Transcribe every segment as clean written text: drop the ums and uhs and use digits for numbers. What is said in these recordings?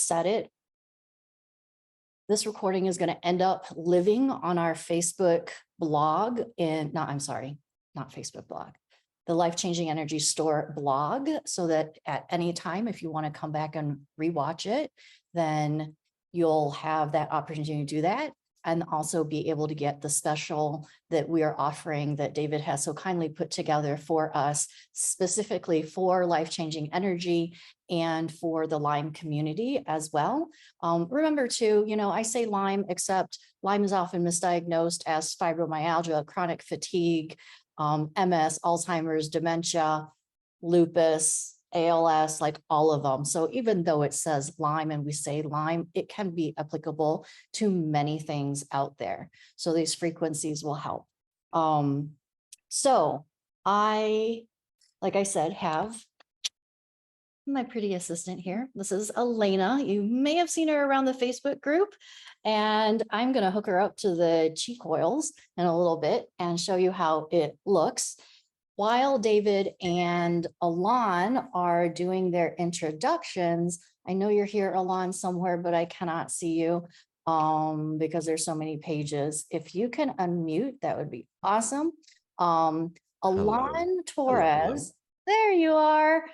said it, this recording is going to end up living on our Facebook blog not Facebook blog, the Life Changing Energy Store blog, so that at any time, if you want to come back and rewatch it, then you'll have that opportunity to do that, and also be able to get the special that we are offering that David has so kindly put together for us, specifically for life-changing energy and for the Lyme community as well. Remember too, I say Lyme, except Lyme is often misdiagnosed as fibromyalgia, chronic fatigue, MS, Alzheimer's, dementia, lupus, ALS, like all of them. So even though it says Lyme and we say Lyme, it can be applicable to many things out there. So these frequencies will help. So I, like I said, have my pretty assistant here. This is Elena. You may have seen her around the Facebook group, and I'm going to hook her up to the Qi Coils in a little bit and show you how it looks. While David and Alon are doing their introductions, I know you're here, Alon, somewhere, but I cannot see you because there's so many pages. If you can unmute, that would be awesome. Alon Torres, there you are.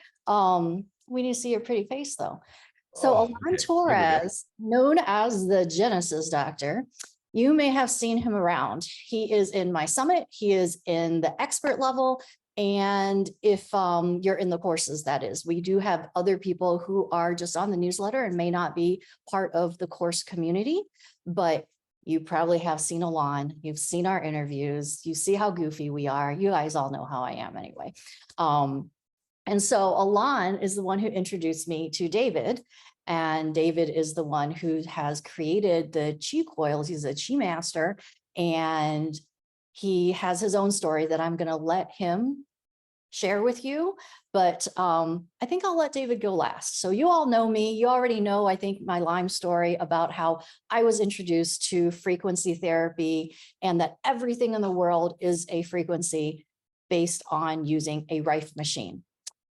We need to see your pretty face though. So Alon Torres, known as the Genesis Doctor, you may have seen him around. He is in my summit. He is in the expert level. And if you're in the courses, that is, we do have other people who are just on the newsletter and may not be part of the course community, but you probably have seen Alon. You've seen our interviews. You see how goofy we are. You guys all know how I am anyway. And so Alon is the one who introduced me to David. And David is the one who has created the Qi Coils. He's a Qi master, and he has his own story that I'm going to let him share with you. But I think I'll let David go last. So you all know me. You already know, I think, my Lyme story about how I was introduced to frequency therapy and that everything in the world is a frequency based on using a Rife machine.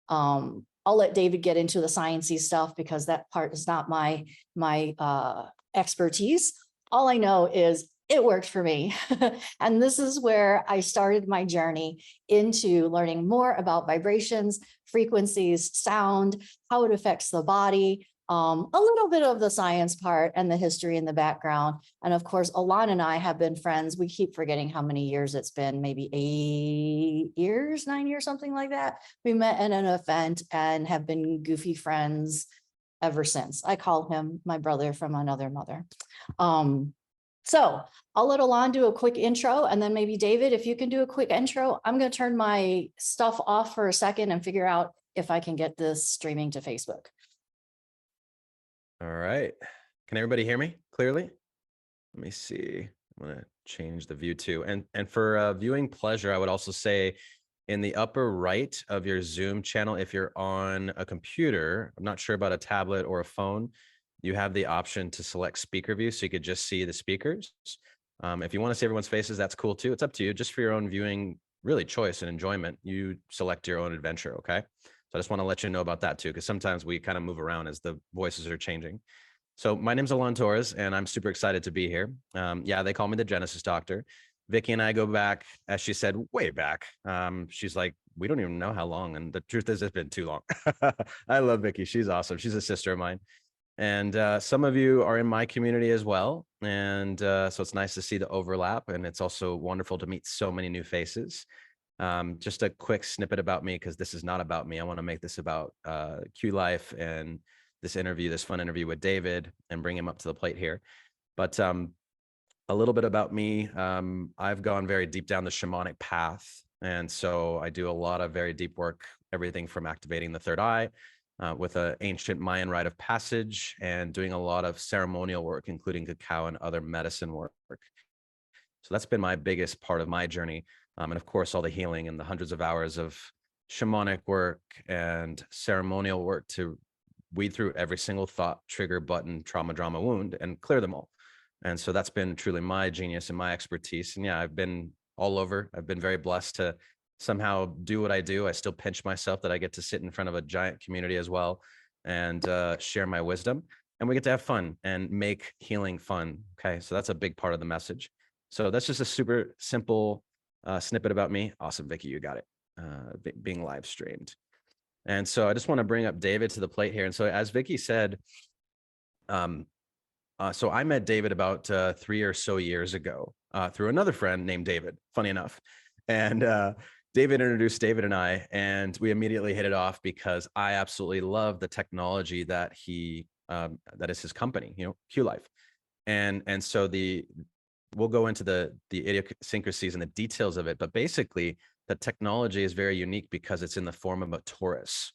I'll let David get into the sciencey stuff because that part is not my expertise. All I know is it worked for me. And this is where I started my journey into learning more about vibrations, frequencies, sound, how it affects the body, a little bit of the science part and the history in the background. And of course, Alon and I have been friends. We keep forgetting how many years it's been, maybe 8 years, 9 years, something like that. We met at an event and have been goofy friends ever since. I call him my brother from another mother. So I'll let Alon do a quick intro, and then maybe David, if you can do a quick intro. I'm going to turn my stuff off for a second and figure out if I can get this streaming to Facebook. All right. Can everybody hear me clearly? Let me see. I'm going to change the view too. And for viewing pleasure, I would also say in the upper right of your Zoom channel, if you're on a computer, I'm not sure about a tablet or a phone, you have the option to select speaker view so you could just see the speakers. If you want to see everyone's faces, that's cool too. It's up to you. Just for your own viewing, really choice and enjoyment, you select your own adventure, okay? So I just want to let you know about that too, because sometimes we kind of move around as the voices are changing. So my name's Alon Torres, and I'm super excited to be here. Yeah, they call me the Genesis Doctor. Vicki and I go back, as she said, way back. She's like, we don't even know how long. And the truth is, it's been too long. I love Vicki. She's awesome. She's a sister of mine. And some of you are in my community as well. And so it's nice to see the overlap. And it's also wonderful to meet so many new faces. Just a quick snippet about me, because this is not about me. I want to make this about Q Life and this interview, this fun interview with David, and bring him up to the plate here. But a little bit about me. I've gone very deep down the shamanic path. And so I do a lot of very deep work, everything from activating the third eye with an ancient Mayan rite of passage, and doing a lot of ceremonial work, including cacao and other medicine work. So that's been my biggest part of my journey. And of course, all the healing and the hundreds of hours of shamanic work and ceremonial work to weed through every single thought, trigger, button, trauma, drama, wound, and clear them all. And so that's been truly my genius and my expertise. And yeah, I've been all over. I've been very blessed to somehow do what I do. I still pinch myself that I get to sit in front of a giant community as well and share my wisdom. and we get to have fun and make healing fun. Okay, so that's a big part of the message. So that's just a super simple snippet about me. Awesome, Vicki, you got it. Being live streamed. And so I just want to bring up David to the plate here. And so as Vicki said, so I met David about 3 or so years ago through another friend named David, funny enough. And David introduced David and I, and we immediately hit it off because I absolutely love the technology that that is his company, Q Life. And so we'll go into the idiosyncrasies and the details of it, but basically the technology is very unique because it's in the form of a torus.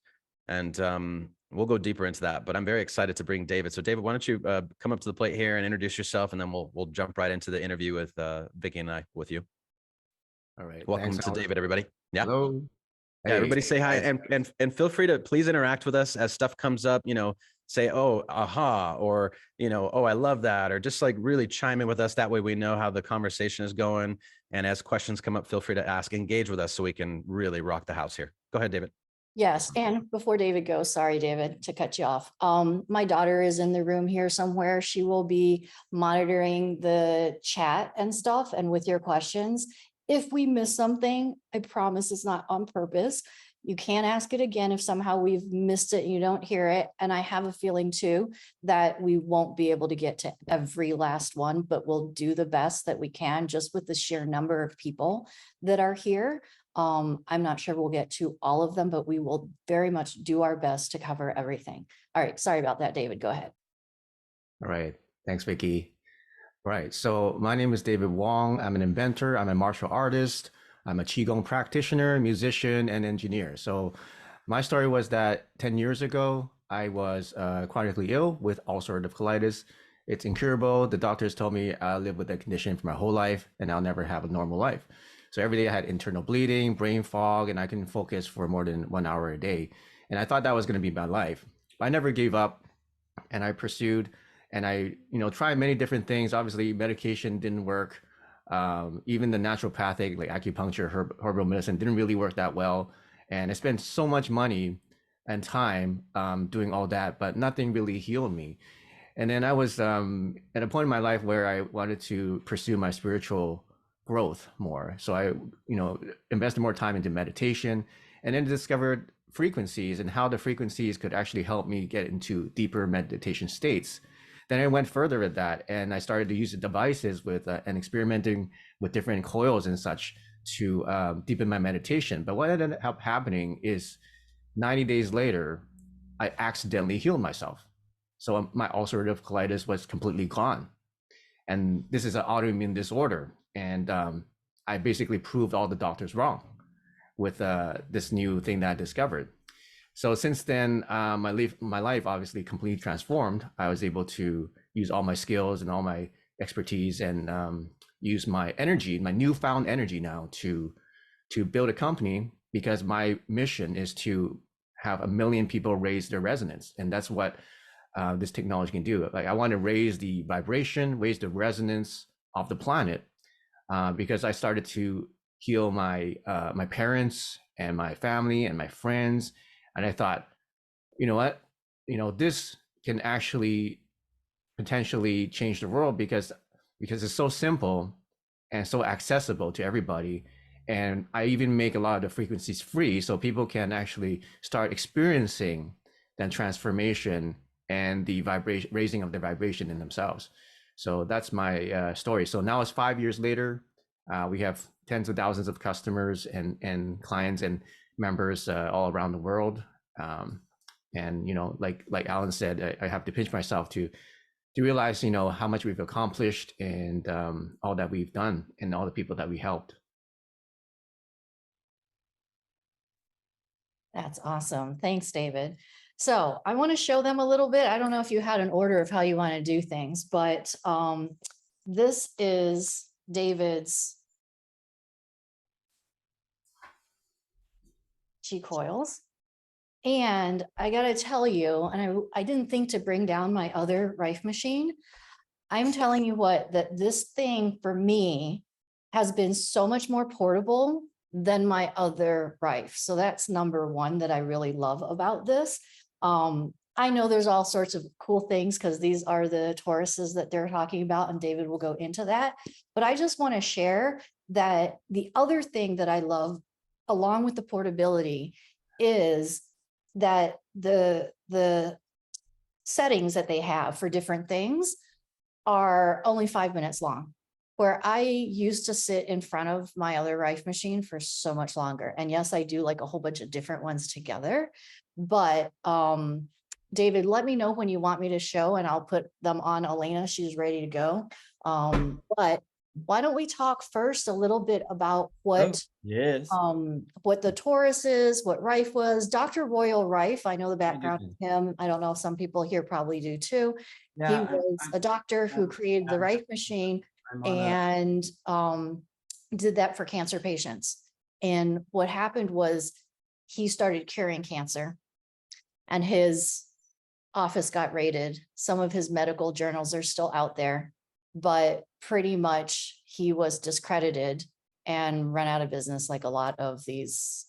And we'll go deeper into that, but I'm very excited to bring David. So David, why don't you come up to the plate here and introduce yourself, and then we'll jump right into the interview with Vicki and I with you. All right. Welcome to David, everybody. Yeah. Hello. Yeah, everybody say hi, and feel free to please interact with us as stuff comes up, say, oh, aha, or, oh, I love that, or just like really chime in with us. That way we know how the conversation is going. And as questions come up, feel free to ask, engage with us so we can really rock the house here. Go ahead, David. Yes, and before David goes, sorry, David, to cut you off. My daughter is in the room here somewhere. She will be monitoring the chat and stuff and with your questions. If we miss something, I promise it's not on purpose. You can ask it again if somehow we've missed it and you don't hear it. And I have a feeling too that we won't be able to get to every last one, but we'll do the best that we can just with the sheer number of people that are here. I'm not sure we'll get to all of them, but we will very much do our best to cover everything. All right. Sorry about that, David. Go ahead. All right. Thanks, Vicki. Right. So my name is David Wong. I'm an inventor. I'm a martial artist. I'm a Qigong practitioner, musician, and engineer. So my story was that 10 years ago, I was chronically ill with ulcerative colitis. It's incurable. The doctors told me I'll live with the condition for my whole life and I'll never have a normal life. So every day I had internal bleeding, brain fog, and I couldn't focus for more than 1 hour a day. And I thought that was going to be my life. But I never gave up, and I pursued, and I, tried many different things. Obviously, medication didn't work. Even the naturopathic, like acupuncture, herbal medicine, didn't really work that well. And I spent so much money and time doing all that, but nothing really healed me. And then I was at a point in my life where I wanted to pursue my spiritual growth more. So I, invested more time into meditation, and then discovered frequencies and how the frequencies could actually help me get into deeper meditation states. Then I went further with that, and I started to use the devices with and experimenting with different coils and such to deepen my meditation. But what ended up happening is 90 days later, I accidentally healed myself. So my ulcerative colitis was completely gone. And this is an autoimmune disorder. And I basically proved all the doctors wrong with this new thing that I discovered. So since then, my life obviously completely transformed. I was able to use all my skills and all my expertise and use my energy, my newfound energy now to build a company, because my mission is to have 1 million people raise their resonance. And that's what this technology can do. Like, I want to raise the vibration, raise the resonance of the planet, because I started to heal my my parents and my family and my friends. And I thought, you know what, this can actually potentially change the world because it's so simple and so accessible to everybody. And I even make a lot of the frequencies free, so people can actually start experiencing that transformation and the vibration, raising of the vibration in themselves. So that's my story. So now it's 5 years later. We have tens of thousands of customers and clients and members all around the world. And like Alan said, I have to pinch myself to realize how much we've accomplished and all that we've done and all the people that we helped. That's awesome. Thanks, David. So I want to show them a little bit. I don't know if you had an order of how you want to do things, but this is David's Qi Coils. And I got to tell you, and I didn't think to bring down my other Rife machine. I'm telling you what, that this thing for me has been so much more portable than my other Rife. So that's number one that I really love about this. I know there's all sorts of cool things because these are the Tauruses that they're talking about, and David will go into that. But I just want to share that the other thing that I love, along with the portability, is that the settings that they have for different things are only 5 minutes long, where I used to sit in front of my other Rife machine for so much longer. And yes, I do like a whole bunch of different ones together, but David, let me know when you want me to show and I'll put them on Elena. She's ready to go. But why don't we talk first a little bit about what Yes. what the Torus is, what Rife was. Dr. Royal Rife, I know the background of him. I don't know if some people here probably do too. He was a doctor who created the Rife machine and did that for cancer patients. And what happened was he started curing cancer and his office got raided. Some of his medical journals are still out there, but pretty much he was discredited and run out of business like a lot of these,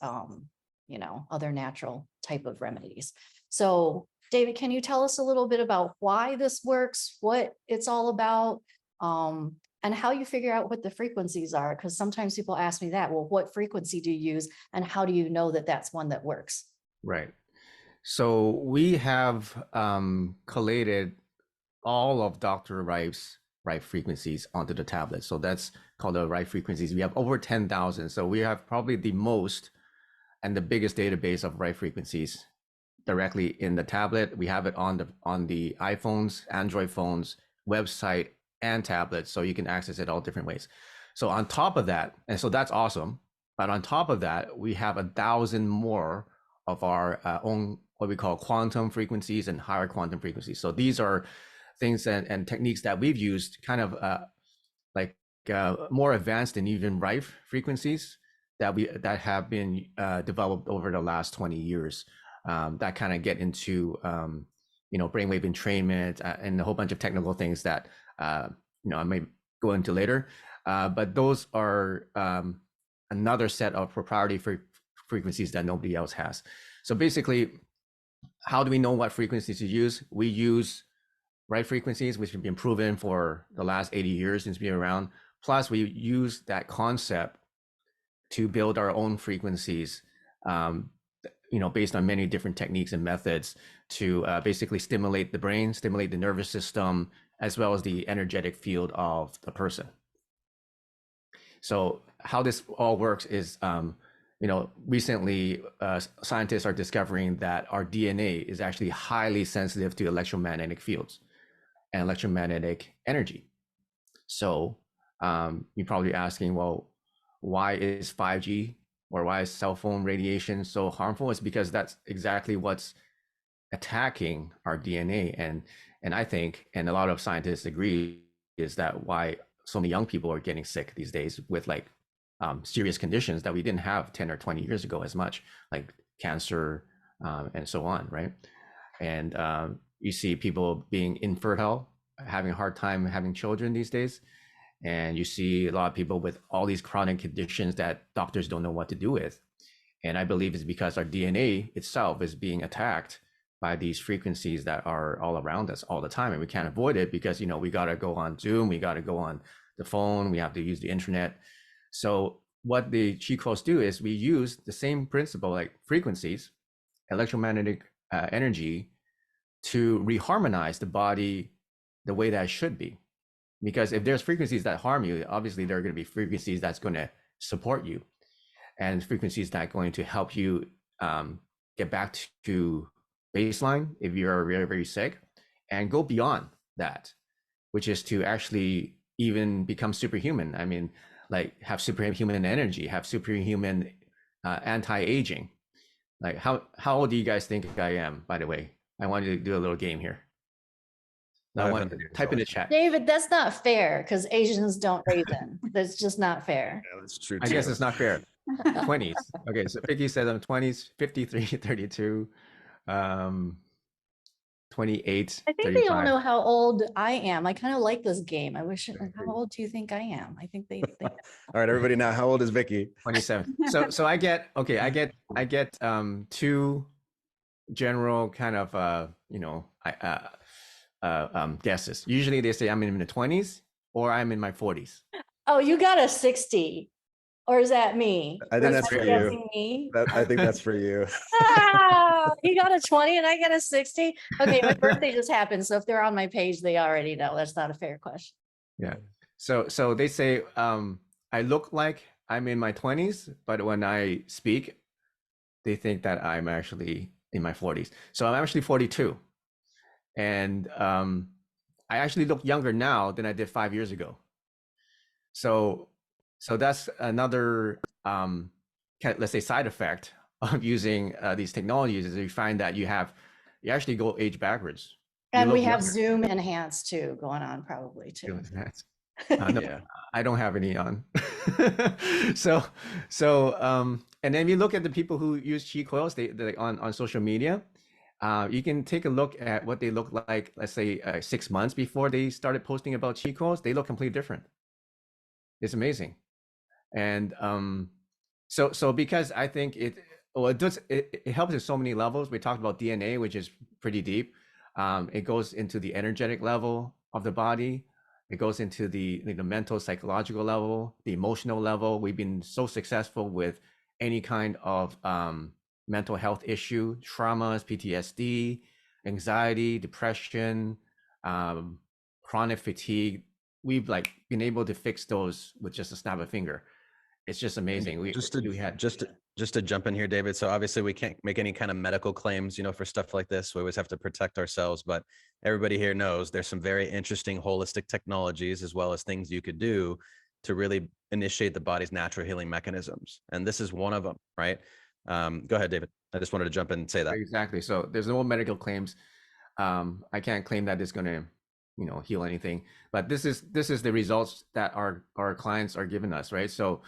you know, other natural type of remedies. So David, can you tell us a little bit about why this works, what it's all about, and how you figure out what the frequencies are? Because sometimes people ask me that, well, what frequency do you use and how do you know that that's one that works? Right. So we have collated all of Dr. Rife's Rife frequencies onto the tablet. So that's called the Rife frequencies. We have over 10,000. So we have probably the most and the biggest database of Rife frequencies directly in the tablet. We have it on the iPhones, Android phones, website, and tablets. So you can access it all different ways. So on top of that, and so that's awesome. But on top of that, we have 1,000 more of our own, what we call quantum frequencies and higher quantum frequencies. So these are things and techniques that we've used kind of more advanced than even Rife frequencies that have been developed over the last 20 years that kind of get into brainwave entrainment and a whole bunch of technical things that I may go into later. But those are another set of proprietary frequencies that nobody else has. So basically, how do we know what frequencies to use? We use Rife frequencies, which have been proven for the last 80 years since being around. Plus, we use that concept to build our own frequencies, based on many different techniques and methods to basically stimulate the brain, stimulate the nervous system, as well as the energetic field of the person. So how this all works is, recently scientists are discovering that our DNA is actually highly sensitive to electromagnetic fields and electromagnetic energy. So you're probably asking, well, why is 5G or why is cell phone radiation so harmful? It's because that's exactly what's attacking our DNA. And I think, and a lot of scientists agree, is that why so many young people are getting sick these days with serious conditions that we didn't have 10 or 20 years ago as much, like cancer and so on, right? And you see people being infertile, having a hard time having children these days. And you see a lot of people with all these chronic conditions that doctors don't know what to do with. And I believe it's because our DNA itself is being attacked by these frequencies that are all around us all the time. And we can't avoid it because, we got to go on Zoom, we got to go on the phone, we have to use the internet. So what the Qi Coils do is we use the same principle, like frequencies, electromagnetic energy, to reharmonize the body the way that it should be. Because if there's frequencies that harm you, obviously there are going to be frequencies that's going to support you, and frequencies that are going to help you get back to baseline if you're very, very sick, and go beyond that, which is to actually even become superhuman. I mean, like have superhuman energy, have superhuman anti-aging. Like how old do you guys think I am, by the way? I wanted to do a little game here. I want to type in the chat. David, that's not fair because Asians don't raisin. That's just not fair. Yeah, that's true. I guess it's not fair. 20s. Okay, so Vickie says I'm 20s, 53, 32, 28, I think 35. they all know how old I am. I kind of like this game. I wish. How old do you think I am? I think they All right, everybody, now how old is Vickie? 27. So I get two general kind of guesses. Usually they say I'm in the 20s or I'm in my 40s. Oh, you got a 60. Or is that me? I think Or is that's that for guessing you. me? I think that's for you. He got a 20 and I got a 60. Okay, my birthday just happened. So if they're on my page, they already know. That's not a fair question. Yeah. So they say I look like I'm in my 20s, but when I speak, they think that I'm actually in my 40s. So I'm actually 42. And I actually look younger now than I did 5 years ago. So that's another let's say side effect of using these technologies is you find that you actually go age backwards. And we have Zoom enhanced too going on probably too. No, Yeah. I don't have any on. so and then you look at the people who use Qi Coils they on social media. You can take a look at what they look like, let's say 6 months before they started posting about Qi Coils. They look completely different. It's amazing. And so because I think it helps in so many levels. We talked about DNA, which is pretty deep. It goes into the energetic level of the body. It goes into the mental, psychological level, the emotional level. We've been so successful with any kind of mental health issue, traumas, PTSD, anxiety, depression, chronic fatigue. We've been able to fix those with just a snap of a finger. It's just amazing. Just to jump in here, David. So obviously we can't make any kind of medical claims, for stuff like this. We always have to protect ourselves, but everybody here knows there's some very interesting holistic technologies as well as things you could do to really initiate the body's natural healing mechanisms. And this is one of them, right? Go ahead, David. I just wanted to jump in and say that. Exactly. So there's no medical claims. I can't claim that it's going to, heal anything, but this is the results that our clients are giving us, right? So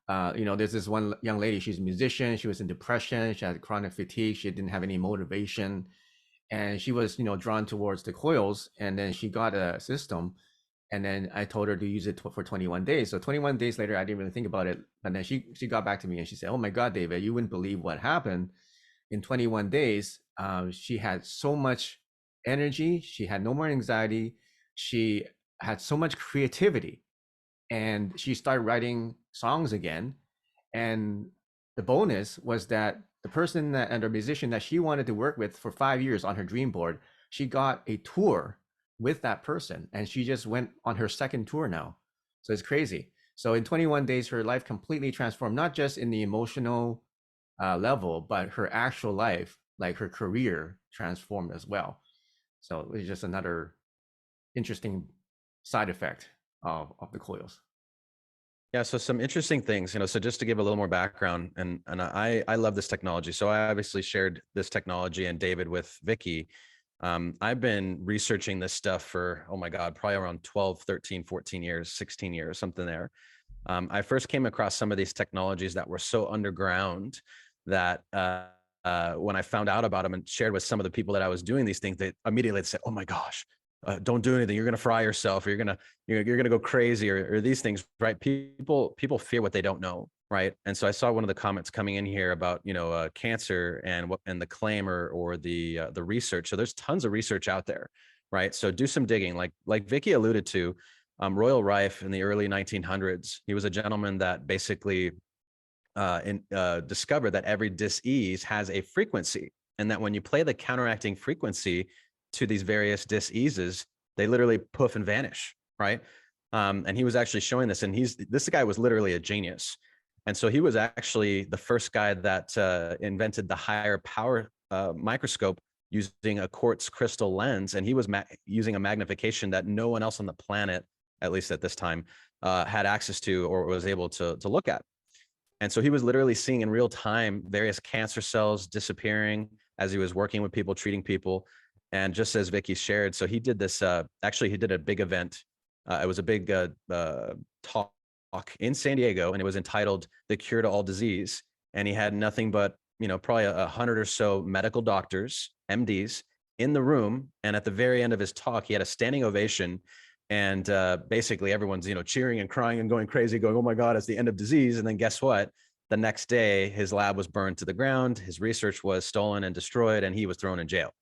there's this one young lady, she's a musician, she was in depression, she had chronic fatigue, she didn't have any motivation, and she was drawn towards the coils, and then she got a system, and then I told her to use it for 21 days. So 21 days later, I didn't really think about it, and then she got back to me and she said, oh my God, David, you wouldn't believe what happened. In 21 days, she had so much energy, she had no more anxiety, she had so much creativity, and she started writing songs again. And the bonus was that the person and the musician that she wanted to work with for 5 years on her dream board, she got a tour with that person, and she just went on her second tour now. So it's crazy. So in 21 days, her life completely transformed, not just in the emotional level, but her actual life, like her career, transformed as well. So it's just another interesting side effect of the coils. Yeah, so some interesting things, so just to give a little more background, and I love this technology. So I obviously shared this technology and David with Vickie. I've been researching this stuff for, oh my God, probably around 12, 13, 14 years, 16 years, something there. I first came across some of these technologies that were so underground that when I found out about them and shared with some of the people that I was doing these things, they immediately said, oh my gosh, don't do anything. You're going to fry yourself, or you're going to go crazy, or these things, right? People fear what they don't know. Right. And so I saw one of the comments coming in here about, cancer and the claim or the research. So there's tons of research out there. Right. So do some digging, like Vickie alluded to. Royal Rife in the early 1900s, he was a gentleman that basically discovered that every dis-ease has a frequency, and that when you play the counteracting frequency to these various dis-eases, they literally poof and vanish, right? And he was actually showing this, and this guy was literally a genius. And so he was actually the first guy that invented the higher power microscope using a quartz crystal lens, and he was using a magnification that no one else on the planet, at least at this time, had access to or was able to look at. And so he was literally seeing in real time various cancer cells disappearing as he was working with people, treating people. And just as Vickie shared, so he did this, actually he did a big event. It was a big talk in San Diego, and it was entitled The Cure to All Disease. And he had nothing but, probably 100 or so medical doctors, MDs in the room. And at the very end of his talk, he had a standing ovation. And basically everyone's, cheering and crying and going crazy, going, oh my God, it's the end of disease. And then guess what? the next day his lab was burned to the ground, his research was stolen and destroyed, and he was thrown in jail.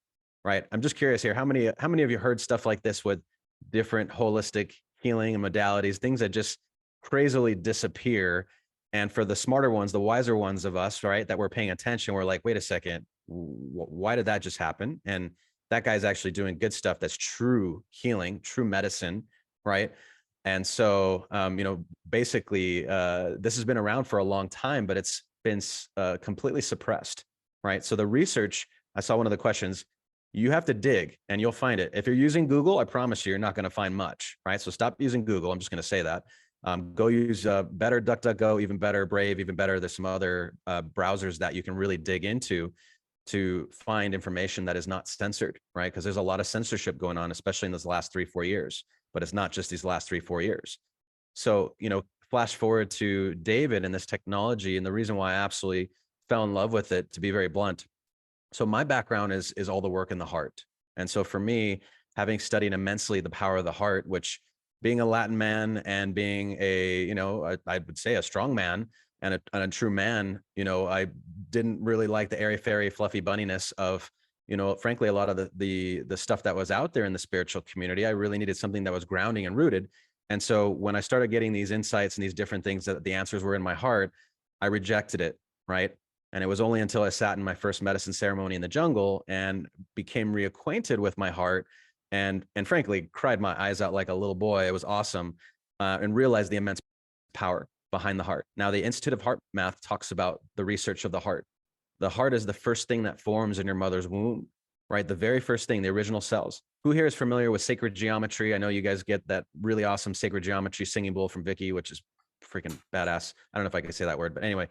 Right? I'm just curious here, how many of you heard stuff like this with different holistic healing and modalities, things that just crazily disappear? And for the smarter ones, the wiser ones of us, right, that we're paying attention, we're like, wait a second, why did that just happen? And that guy's actually doing good stuff that's true healing, true medicine, right? And so, basically, this has been around for a long time, but it's been completely suppressed, right? So the research, I saw one of the questions, you have to dig and you'll find it. If you're using Google, I promise you, you're not going to find much, right? So stop using Google. I'm just going to say that. Go use better DuckDuckGo, even better Brave, even better. There's some other browsers that you can really dig into to find information that is not censored, right? Because there's a lot of censorship going on, especially in this last 3-4 years, but it's not just these last 3-4 years. So, flash forward to David and this technology, and the reason why I absolutely fell in love with it, to be very blunt. So my background is all the work in the heart. And so for me, having studied immensely the power of the heart, which being a Latin man and being I would say a strong man and a true man, I didn't really like the airy fairy fluffy bunniness of, frankly, a lot of the stuff that was out there in the spiritual community. I really needed something that was grounding and rooted. And so when I started getting these insights and these different things that the answers were in my heart, I rejected it, right? And it was only until I sat in my first medicine ceremony in the jungle and became reacquainted with my heart and frankly, cried my eyes out like a little boy. It was awesome. And realized the immense power behind the heart. Now, the Institute of Heart Math talks about the research of the heart. The heart is the first thing that forms in your mother's womb, right? The very first thing, the original cells. Who here is familiar with sacred geometry? I know you guys get that really awesome sacred geometry singing bowl from Vickie, which is freaking badass. I don't know if I can say that word, but anyway,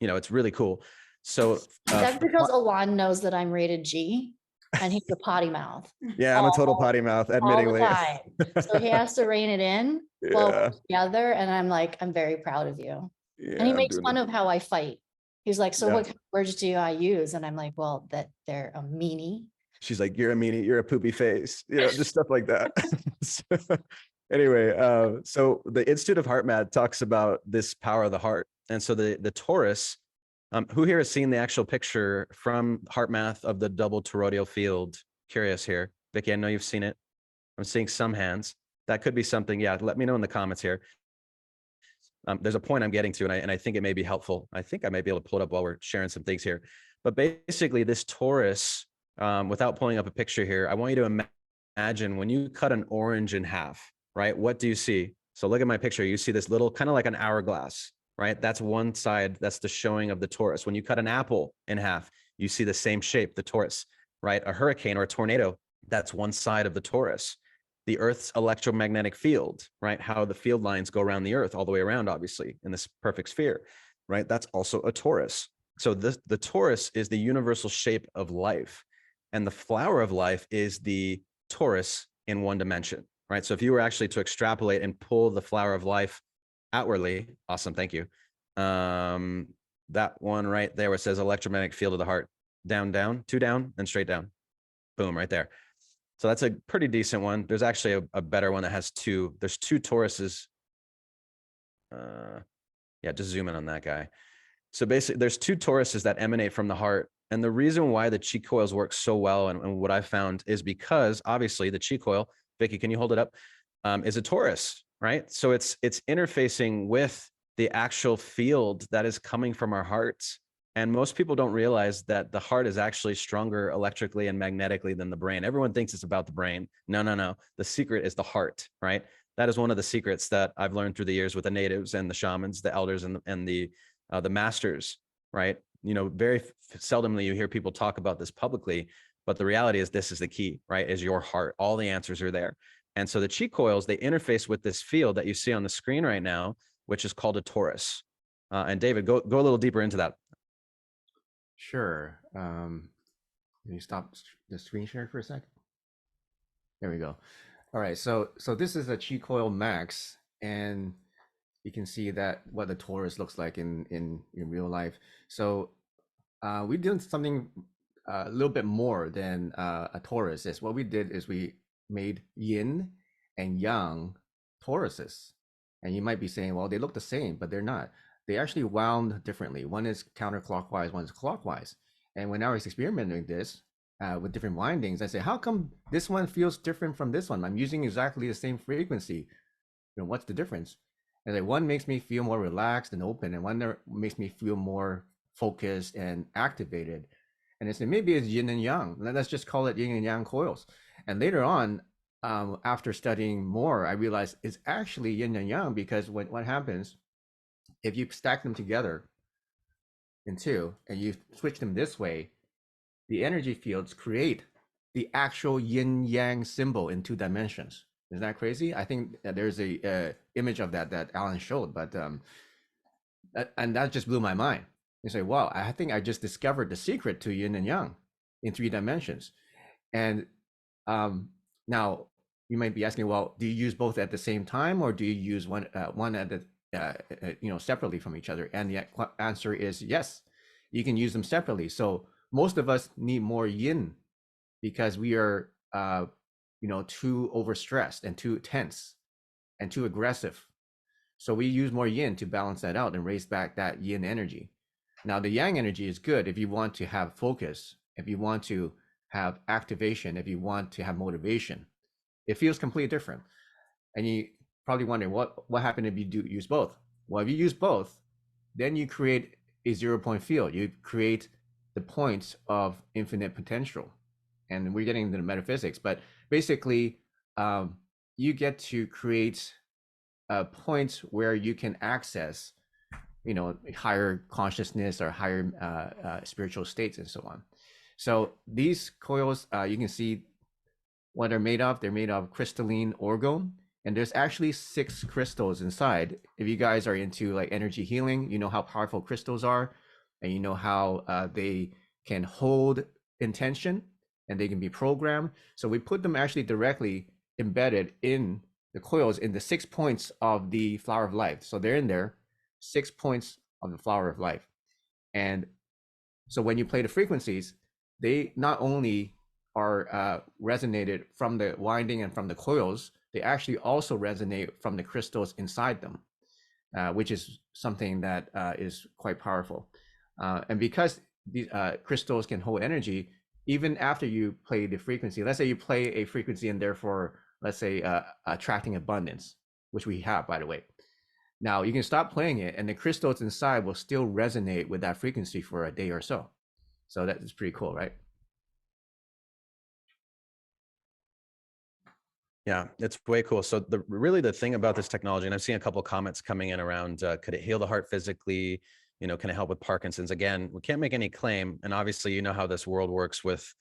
it's really cool. So That's because Alon knows that I'm rated G and he's a potty mouth. Yeah, I'm a total potty mouth, admittingly. All the time. So he has to rein it in while we're together. And I'm like, I'm very proud of you. Yeah, and he makes fun of how I fight. He's like, so what kind of words do I use? And I'm like, well, that they're a meanie. She's like, you're a meanie, you're a poopy face, just stuff like that. Anyway, so the Institute of Heart Math talks about this power of the heart. And so the torus, who here has seen the actual picture from Heart Math of the double toroidal field? Curious here. Vicki, I know you've seen it. I'm seeing some hands. That could be something. Yeah, let me know in the comments here. There's a point I'm getting to, and I think it may be helpful. I think I might be able to pull it up while we're sharing some things here. But basically, this torus, without pulling up a picture here, I want you to imagine when you cut an orange in half, right? What do you see? So look at my picture. You see this little, kind of like an hourglass, right? That's one side. That's the showing of the torus. When you cut an apple in half, you see the same shape, the torus, right? A hurricane or a tornado, that's one side of the torus. The Earth's electromagnetic field, right? How the field lines go around the Earth all the way around, obviously, in this perfect sphere, right? That's also a torus. So the torus is the universal shape of life. And the flower of life is the torus in one dimension, right? So if you were actually to extrapolate and pull the flower of life outwardly, awesome, thank you. That one right there where it says electromagnetic field of the heart, down, down, two down, and straight down. Boom, right there. So that's a pretty decent one. There's actually a better one that has two. There's two toruses. Yeah, just zoom in on that guy. So basically, there's two toruses that emanate from the heart. And the reason why the Qi coils work so well, and what I found, is because obviously the Qi coil, Vicki, can you hold it up? Is a torus, right? So it's interfacing with the actual field that is coming from our hearts. And most people don't realize that the heart is actually stronger electrically and magnetically than the brain. Everyone thinks it's about the brain. No, no, no. The secret is the heart, right? That is one of the secrets that I've learned through the years with the natives and the shamans, the elders, and the masters, right? Very seldomly you hear people talk about this publicly, but the reality is this is the key, right? Is your heart. All the answers are there. And so the Qi coils, they interface with this field that you see on the screen right now, which is called a torus. And David, go a little deeper into that. Sure. Can you stop the screen share for a second? There we go. All right. So this is a Qi Coil Max, and you can see that what the torus looks like in real life. So we did something a little bit more than a torus is. What we did is we made yin and yang toruses. And you might be saying, well, they look the same, but they're not. they actually wound differently. One is counterclockwise, one is clockwise. And when I was experimenting this with different windings, I say, how come this one feels different from this one? I'm using exactly the same frequency. What's the difference? And like one makes me feel more relaxed and open, and one makes me feel more focused and activated. And I said, maybe it's yin and yang. Let's just call it yin and yang coils. And later on, after studying more, I realized it's actually yin and yang, because what happens if you stack them together in two and you switch them this way, the energy fields create the actual yin yang symbol in 2 dimensions. Isn't that crazy? I think that there's a image of that Alan showed, but and that just blew my mind. You say, wow, I think I just discovered the secret to yin and yang in 3 dimensions. And now you might be asking, well, do you use both at the same time, or do you use one at the separately from each other? And the answer is yes, you can use them separately. So most of us need more yin because we are too overstressed and too tense and too aggressive. So we use more yin to balance that out and raise back that yin energy. Now the yang energy is good if you want to have focus, if you want to have activation, if you want to have motivation. It feels completely different. And you probably wonder what happened if you do use both. Well, if you use both, then you create a 0-point field. You create the points of infinite potential. And we're getting into the metaphysics, but basically you get to create points where you can access higher consciousness or higher spiritual states and so on. So these coils, you can see what they're made of. They're made of crystalline orgone, and there's actually 6 crystals inside. If you guys are into like energy healing, you know how powerful crystals are, and you know how they can hold intention and they can be programmed. So we put them actually directly embedded in the coils in the 6 points of the flower of life. So they're in there, 6 points of the flower of life. And so when you play the frequencies, they not only are resonated from the winding and from the coils, they actually also resonate from the crystals inside them, which is something that is quite powerful. And because these crystals can hold energy, even after you play the frequency, let's say you play a frequency and therefore, let's say attracting abundance, which we have, by the way. Now you can stop playing it and the crystals inside will still resonate with that frequency for a day or so. So that is pretty cool, right? Yeah, it's way cool. So really the thing about this technology, and I've seen a couple of comments coming in around, could it heal the heart physically? Can it help with Parkinson's? Again, we can't make any claim. And obviously, you know how this world works with,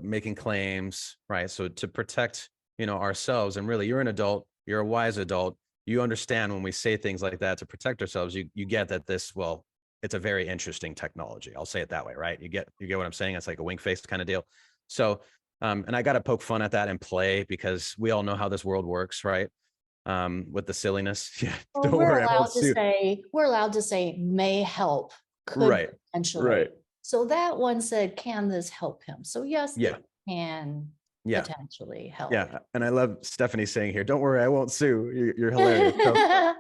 making claims, right? So to protect, ourselves, and really you're an adult, you're a wise adult. You understand when we say things like that to protect ourselves, you get that it's a very interesting technology. I'll say it that way, right? You get what I'm saying? It's like a wink face kind of deal. So, and I got to poke fun at that and play because we all know how this world works, right? With the silliness. Yeah, Well, don't worry, I won't sue. we're allowed to say may help, could Right, potentially. right. So that one said, can this help him? So yes, Yeah, it can yeah, potentially help. yeah. And I love Stephanie saying here, don't worry, I won't sue. You're hilarious. So,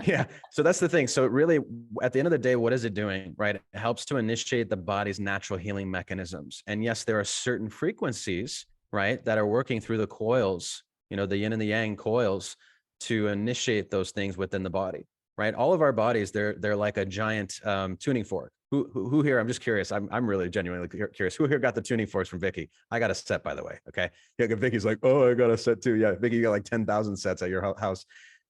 yeah. So that's the thing. So really, at the end of the day, what is it doing, right? It helps to initiate the body's natural healing mechanisms. And yes, there are certain frequencies, right, that are working through the coils, the yin and the yang coils, to initiate those things within the body, right? All of our bodies, they're like a giant tuning fork. Who here? I'm just curious. I'm really genuinely curious. Who here got the tuning forks from Vicki? I got a set, by the way. Okay. Yeah, Vicki's like, oh, I got a set too. Yeah, Vicki, you got like 10,000 sets at your house.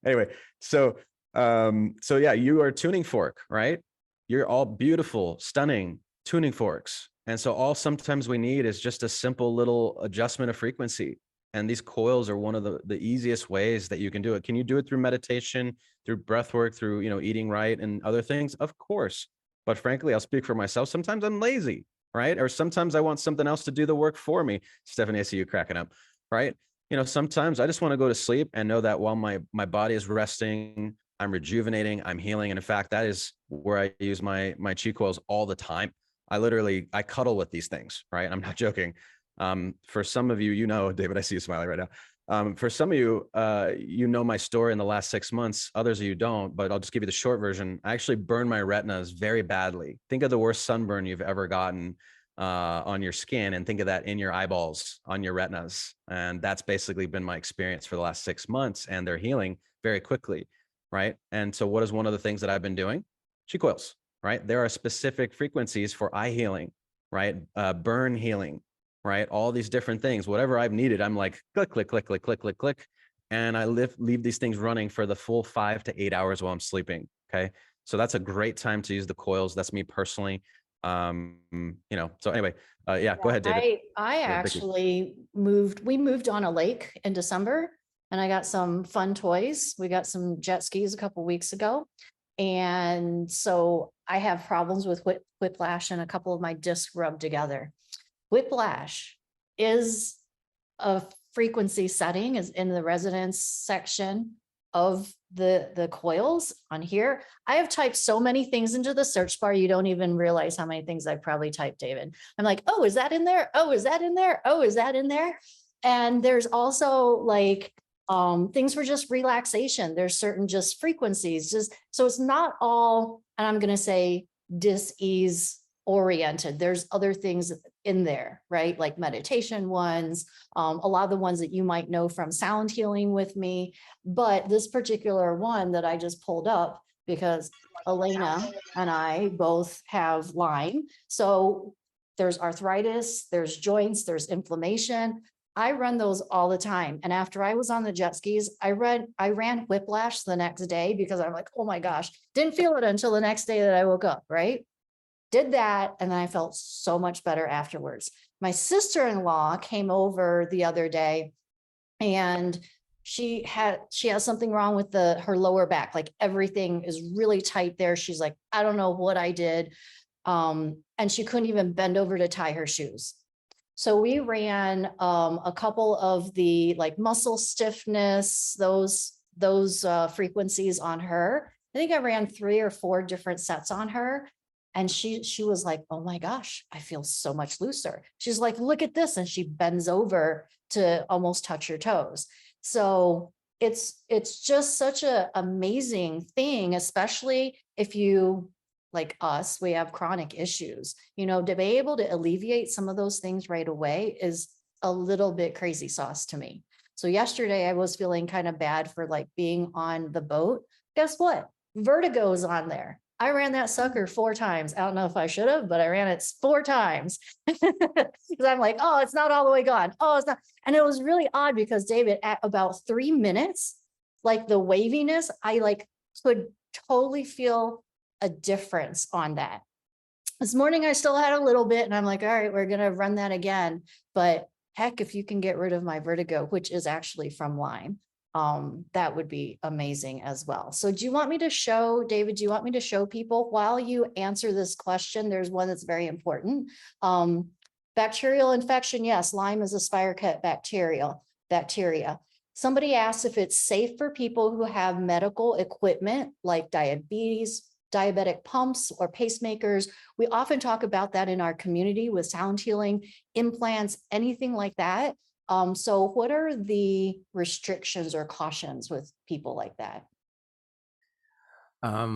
Anyway, so yeah, you are tuning fork, right? You're all beautiful, stunning tuning forks. And so all sometimes we need is just a simple little adjustment of frequency. And these coils are one of the easiest ways that you can do it. Can you do it through meditation, through breath work, through, eating right and other things? Of course. But frankly, I'll speak for myself. Sometimes I'm lazy, right? Or sometimes I want something else to do the work for me. Stephanie, I see you cracking up, right? Sometimes I just want to go to sleep and know that while my body is resting, I'm rejuvenating, I'm healing. And in fact, that is where I use my Qi Coils all the time. I cuddle with these things, right? I'm not joking. For some of you, you know, David, I see you smiling right now. For some of you, you know my story in the last 6 months. Others of you don't, but I'll just give you the short version. I actually burned my retinas very badly. Think of the worst sunburn you've ever gotten on your skin, and think of that in your eyeballs, on your retinas. And that's basically been my experience for the last 6 months, and they're healing very quickly, right? And so what is one of the things that I've been doing? Qi Coils, right? There are specific frequencies for eye healing, right? Burn healing, right? All these different things, whatever I've needed, I'm like, click, click, click, click, click, click, click. And I leave these things running for the full 5 to 8 hours while I'm sleeping. Okay. So that's a great time to use the coils. That's me personally. So anyway, yeah, go ahead, David. I Or Vicki. actually we moved on a lake in December, and I got some fun toys. We got some jet skis a couple weeks ago. And so I have problems with whiplash, and a couple of my discs rubbed together. Whiplash is a frequency setting, is in the resonance section of the coils on here. I have typed so many things into the search bar, you don't even realize how many things I've probably typed, David. I'm like, oh, is that in there? Oh, is that in there? Oh, is that in there? And there's also like things for just relaxation. There's certain just frequencies, just so it's not all, and I'm going to say dis-ease oriented. There's other things in there, right? Like meditation ones, a lot of the ones that you might know from sound healing with me. But this particular one that I just pulled up, because Elena and I both have Lyme. So there's arthritis, there's joints, there's inflammation. I run those all the time. And after I was on the jet skis, I ran whiplash the next day, because I'm like, oh my gosh, didn't feel it until the next day that I woke up, right? Did that, and then I felt so much better afterwards. My sister-in-law came over the other day, and she has something wrong with her lower back. Like everything is really tight there. She's like, I don't know what I did. And she couldn't even bend over to tie her shoes. So we ran a couple of the like muscle stiffness, those frequencies on her. I think I ran 3 or 4 different sets on her. And she was like, oh my gosh, I feel so much looser. She's like, look at this. And she bends over to almost touch your toes. So it's just such an amazing thing, especially if you, like us, we have chronic issues, to be able to alleviate some of those things right away is a little bit crazy sauce to me. So yesterday I was feeling kind of bad for like being on the boat. Guess what? Vertigo is on there. I ran that sucker 4 times. I don't know if I should have, but I ran it 4 times because I'm like, oh, it's not all the way gone. Oh, it's not. And it was really odd because David, at about 3 minutes, like the waviness, I like could totally feel a difference on that. This morning, I still had a little bit, and I'm like, all right, we're going to run that again. But heck, if you can get rid of my vertigo, which is actually from Lyme, that would be amazing as well. So do you want me to show, David, do you want me to show people while you answer this question? There's one that's very important. Bacterial infection, yes, Lyme is a spirochete bacteria. Somebody asked if it's safe for people who have medical equipment like diabetic pumps or pacemakers. We often talk about that in our community with sound healing, implants, anything like that. So what are the restrictions or cautions with people like that?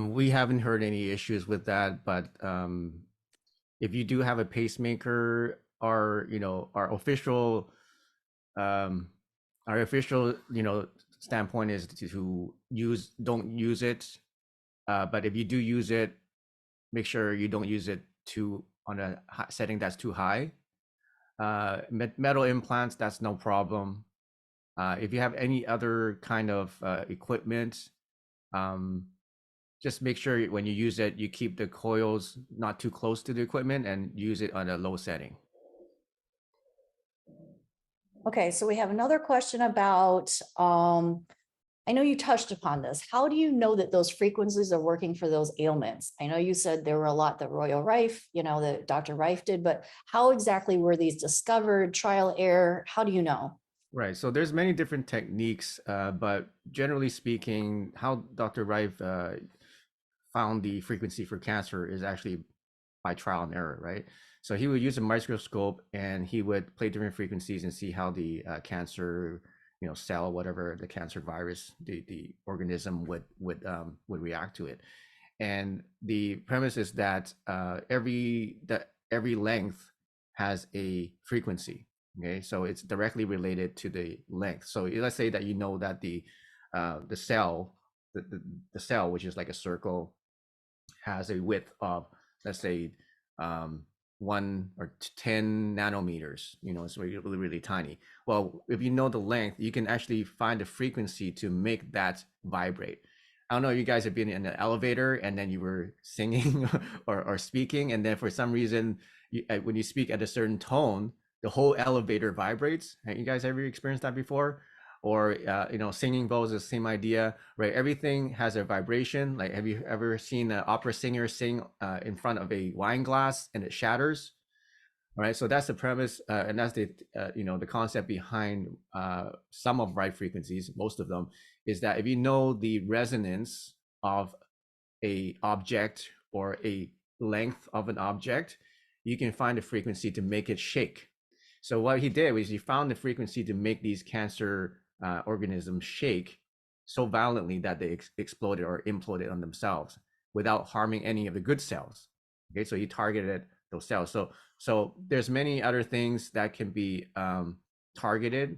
We haven't heard any issues with that, but if you do have a pacemaker, our official standpoint is to don't use it. But if you do use it, make sure you don't use it on a setting that's too high. Metal implants, that's no problem. If you have any other kind of equipment, just make sure when you use it, you keep the coils not too close to the equipment and use it on a low setting. Okay, so we have another question about, I know you touched upon this. How do you know that those frequencies are working for those ailments? I know you said there were a lot that Royal Rife, that Dr. Rife did, but how exactly were these discovered, trial error? How do you know? Right. So there's many different techniques, but generally speaking, how Dr. Rife found the frequency for cancer is actually by trial and error, right? So he would use a microscope and he would play different frequencies and see how the cancer, cell, whatever the cancer virus, the organism would react to it. And the premise is that every length has a frequency. Okay, so it's directly related to the length. So let's say that that the cell, the cell, which is like a circle, has a width of, let's say, 1 or 10 nanometers. It's really, really tiny. Well, if you know the length, you can actually find a frequency to make that vibrate. I don't know, you guys have been in an elevator and then you were singing or speaking, and then for some reason, when you speak at a certain tone, the whole elevator vibrates. Have you guys ever experienced that before? Or singing bowls is the same idea, right? Everything has a vibration. Like, have you ever seen an opera singer sing in front of a wine glass and it shatters? All right, so that's the premise, and that's the the concept behind some of Rife frequencies. Most of them is that if you know the resonance of a object or a length of an object, you can find a frequency to make it shake. So what he did was he found the frequency to make these cancer organisms shake so violently that they exploded or imploded on themselves without harming any of the good cells. Okay, so he targeted those cells. So there's many other things that can be targeted,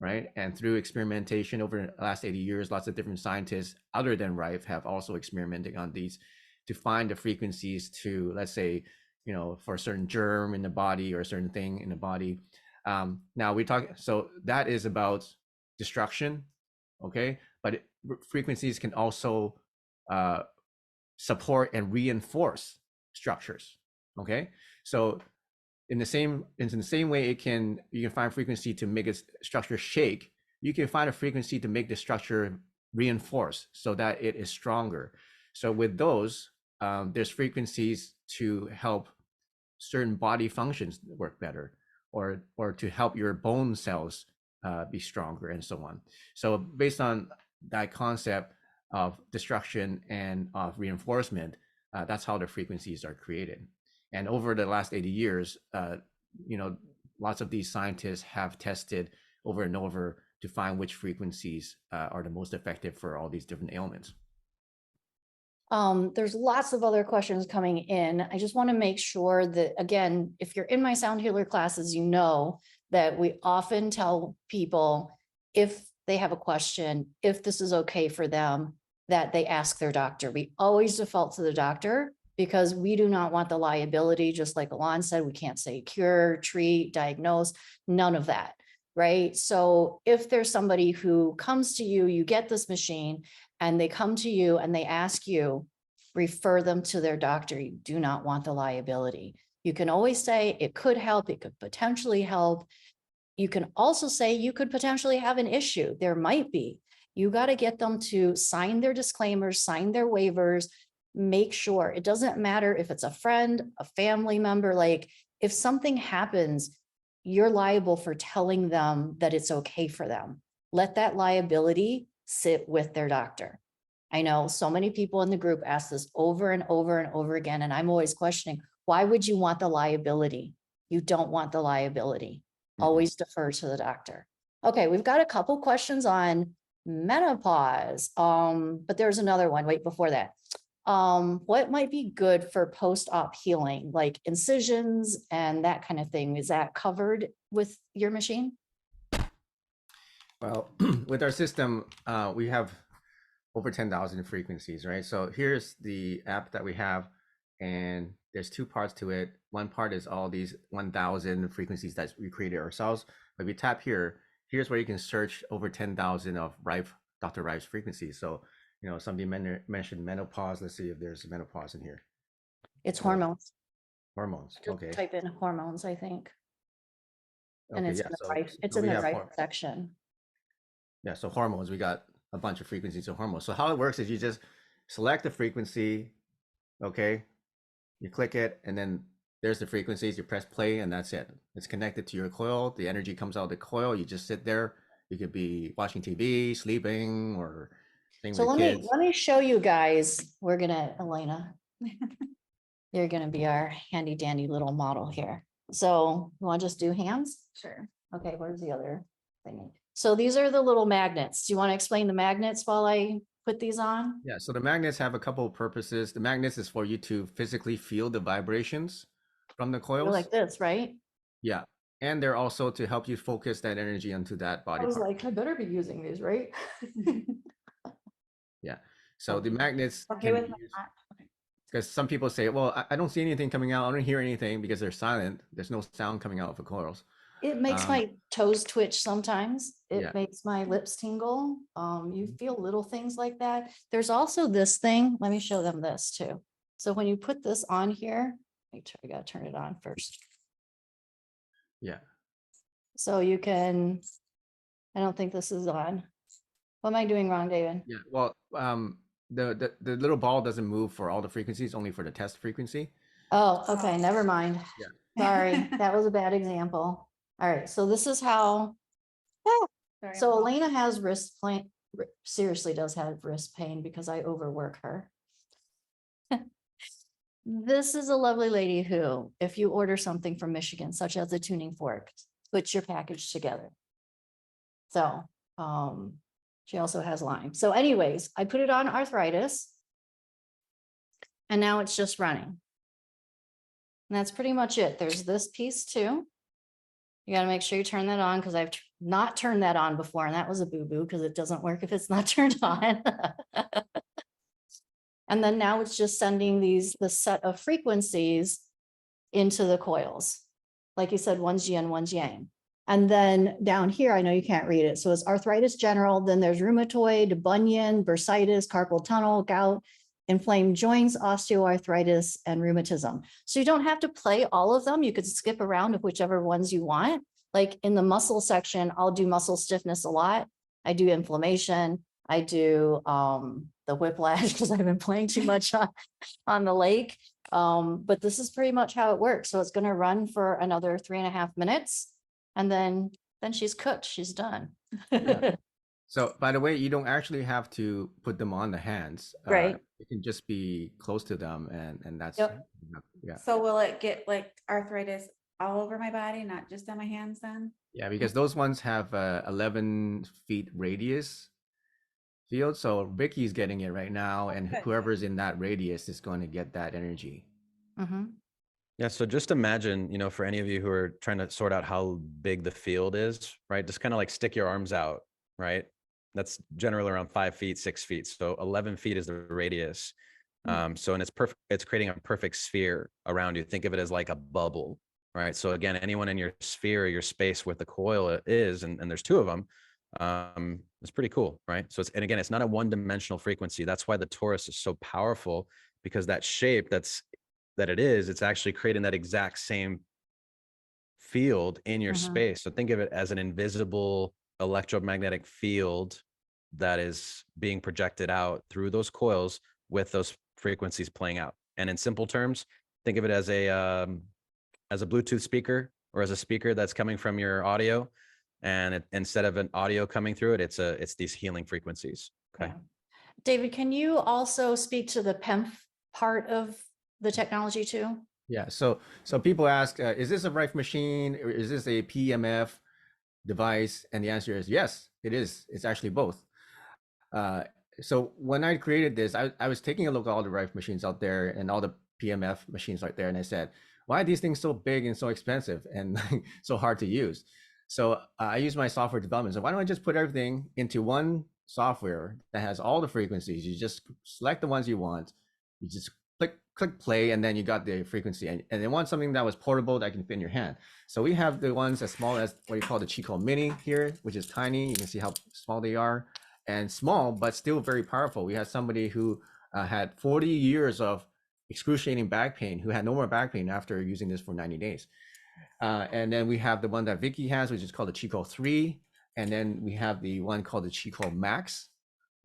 right? And through experimentation over the last 80 years, lots of different scientists other than Rife have also experimented on these to find the frequencies to, let's say, for a certain germ in the body or a certain thing in the body. Now we talk, so that is about destruction, okay? But frequencies can also support and reinforce structures, okay? So in the same way, you can find frequency to make a structure shake. You can find a frequency to make the structure reinforce so that it is stronger. So with those, there's frequencies to help certain body functions work better, or to help your bone cells be stronger, and so on. So based on that concept of destruction and of reinforcement, that's how the frequencies are created. And over the last 80 years, lots of these scientists have tested over and over to find which frequencies are the most effective for all these different ailments. There's lots of other questions coming in. I just want to make sure that, again, if you're in my sound healer classes, you know that we often tell people, if they have a question, if this is okay for them, that they ask their doctor. We always default to the doctor because we do not want the liability. Just like Alon said, we can't say cure, treat, diagnose, none of that, right? So if there's somebody who comes to you, you get this machine, and they come to you and they ask you, refer them to their doctor. You do not want the liability. You can always say it could help, it could potentially help. You can also say you could potentially have an issue. There might be. You got to get them to sign their disclaimers, sign their waivers, make sure. It doesn't matter if it's a friend, a family member. Like, if something happens, you're liable for telling them that it's okay for them. Let that liability sit with their doctor. I know so many people in the group ask this over and over and over again, and I'm always questioning, why would you want the liability? You don't want the liability. Always defer to the doctor. Okay, we've got a couple questions on menopause, but there's another one right before that. What might be good for post-op healing, like incisions and that kind of thing? Is that covered with your machine? Well, with our system, we have over 10,000 frequencies, right? So here's the app that we have, and there's two parts to it. One part is all these 1,000 frequencies that we created ourselves. But if you tap here, here's where you can search over 10,000 of Dr. Rife's frequencies. So, somebody mentioned menopause. Let's see if there's menopause in here. It's hormones. Hormones, Just okay. type in hormones, I think. And Okay, it's yeah, in the so right, it's so in we the have right section. Yeah, so hormones, we got a bunch of frequencies of hormones. So how it works is you just select the frequency, okay? You click it, and then there's the frequencies. You press play, and that's it. It's connected to your coil. The energy comes out of the coil. You just sit there. You could be watching TV, sleeping, or playing So with let kids. me show you guys. We're gonna, Elena. You're gonna be our handy dandy little model here. So you want to just do hands? Sure. Okay, where's the other thing? So these are the little magnets. Do you want to explain the magnets while I put these on? Yeah, so the magnets have a couple of purposes. The magnets is for you to physically feel the vibrations from the They're coils. like this, right? Yeah. And they're also to help you focus that energy onto that body I was part. like, I better be using these, right? Yeah. So the magnets Okay can with be used that. because some people say, well, I don't see anything coming out. I don't hear anything because they're silent. There's no sound coming out of the coils. It makes my toes twitch sometimes. It Yeah. makes my lips tingle. You feel little things like that. There's also this thing. Let me show them this too. So when you put this on here, I gotta turn it on first. Yeah. So you can, I don't think this is on. What am I doing wrong, David? Yeah. Well, the little ball doesn't move for all the frequencies, only for the test frequency. Oh, okay, never mind. Yeah. Sorry, that was a bad example. All right, so this is how, Sorry, so I'm- Elena has wrist pain, seriously does have wrist pain because I overwork her. This is a lovely lady who, if you order something from Michigan, such as a tuning fork, puts your package together. So, she also has Lyme. So anyways, I put it on arthritis. And now it's just running. And that's pretty much it. There's this piece too. You got to make sure you turn that on because I've not turned that on before. And that was a boo-boo because it doesn't work if it's not turned on. And then now it's just sending the set of frequencies into the coils. Like you said, one's yin, one's yang. And then down here, I know you can't read it. So it's arthritis general, then there's rheumatoid, bunion, bursitis, carpal tunnel, gout, inflamed joints, osteoarthritis, and rheumatism. So you don't have to play all of them. You could skip around of whichever ones you want. Like in the muscle section, I'll do muscle stiffness a lot. I do inflammation. I do the whiplash because I've been playing too much on the lake. But this is pretty much how it works. So it's going to run for another 3.5 minutes. And then she's cooked. She's done. Yeah. So, by the way, you don't actually have to put them on the hands. Right. It can just be close to them, and that's Yep. yeah. So will it get like arthritis all over my body, not just on my hands then? Yeah, because those ones have 11 feet radius field. So Vicky's getting it right now, and Good. whoever's in that radius is going to get that energy. Mhm. Yeah, so just imagine, for any of you who are trying to sort out how big the field is, right? Just kind of like stick your arms out, right? That's generally around 5 feet, 6 feet. So 11 feet is the radius. So, and it's perfect. It's creating a perfect sphere around you. Think of it as like a bubble, right? So again, anyone in your sphere, your space with the coil is, and there's 2 of them. It's pretty cool, right? So and again, it's not a one-dimensional frequency. That's why the torus is so powerful, because that shape it's actually creating that exact same field in your space. So think of it as an invisible electromagnetic field that is being projected out through those coils with those frequencies playing out. And in simple terms, think of it as a Bluetooth speaker, or as a speaker that's coming from your audio. And instead of an audio coming through it, it's these healing frequencies. Okay. Yeah. David, can you also speak to the PEMF part of the technology too? Yeah. So people ask, is this a Rife machine, or is this a PEMF device? And the answer is yes, it is. It's actually both. So when I created this, I was taking a look at all the Rife machines out there and all the PMF machines out there, and I said, why are these things so big and so expensive and so hard to use? So I use my software development. So why don't I just put everything into one software that has all the frequencies? You just select the ones you want. You just click play, and then you got the frequency. And they want something that was portable that can fit in your hand. So we have the ones as small as what you call the Chico Mini here, which is tiny. You can see how small they are, and small, but still very powerful. We had somebody who had 40 years of excruciating back pain, who had no more back pain after using this for 90 days. And then we have the one that Vickie has, which is called the Chico 3. And then we have the one called the Chico Max.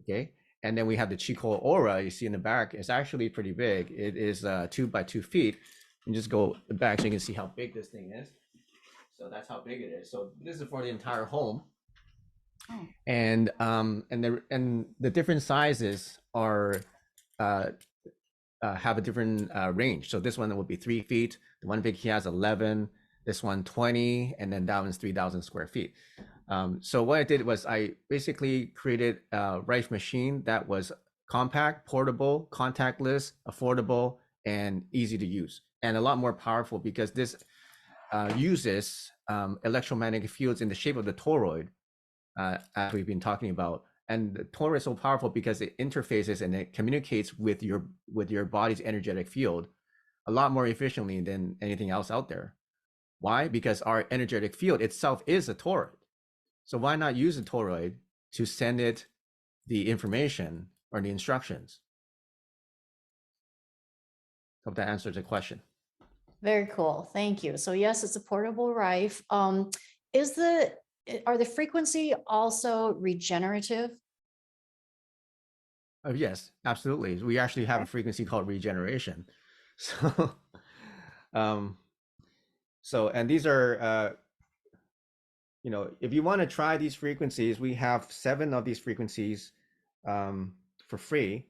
Okay. And then we have the Chico Aura you see in the back. It's actually pretty big. It is 2 by 2 feet. And just go back so you can see how big this thing is. So that's how big it is. So this is for the entire home. Oh. And the different sizes are have a different range. So this one would be 3 feet. The one Vickie has 11. This one 20, and then that one's 3,000 square feet. So what I did was I basically created a Rife machine that was compact, portable, contactless, affordable, and easy to use, and a lot more powerful because this uses electromagnetic fields in the shape of the toroid, as we've been talking about. And the Torus is so powerful because it interfaces and it communicates with your body's energetic field a lot more efficiently than anything else out there. Why? Because our energetic field itself is a toroid. So why not use a toroid to send it the information or the instructions? Hope that answers the question. Very cool. Thank you. So yes, it's a portable Rife. Are the frequency also regenerative? Yes, absolutely. We actually have a frequency called regeneration. So, and these are, if you want to try these frequencies, we have 7 of these frequencies for free.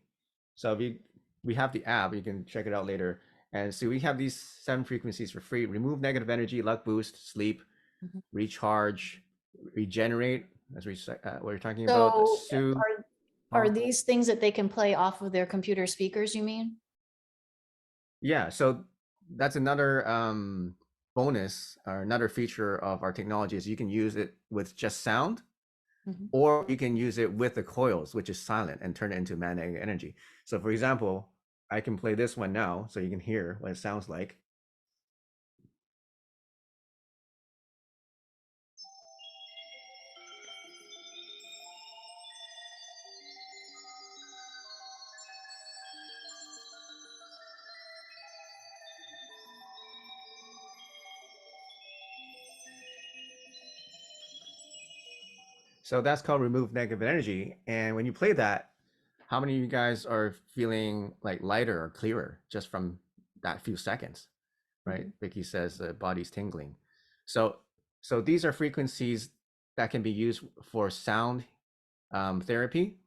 So we have the app, you can check it out later. And so we have these 7 frequencies for free: remove negative energy, luck boost, sleep, recharge, regenerate, as we're talking about. So are these things that they can play off of their computer speakers, you mean? Yeah, so that's another bonus or another feature of our technology is you can use it with just sound, or you can use it with the coils, which is silent, and turn it into magnetic energy. So for example, I can play this one now so you can hear what it sounds like. So that's called remove negative energy. And when you play that, how many of you guys are feeling like lighter or clearer just from that few seconds, right? Vicki says the body's tingling. So these are frequencies that can be used for sound therapy.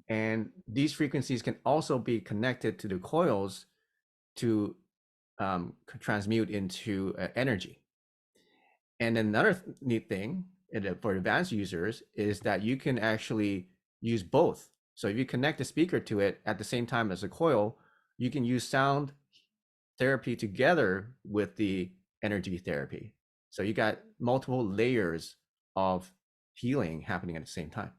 And these frequencies can also be connected to the coils to transmute into energy. And another neat thing for advanced users is that you can actually use both. So if you connect the speaker to it at the same time as the coil, you can use sound therapy together with the energy therapy. So you got multiple layers of healing happening at the same time.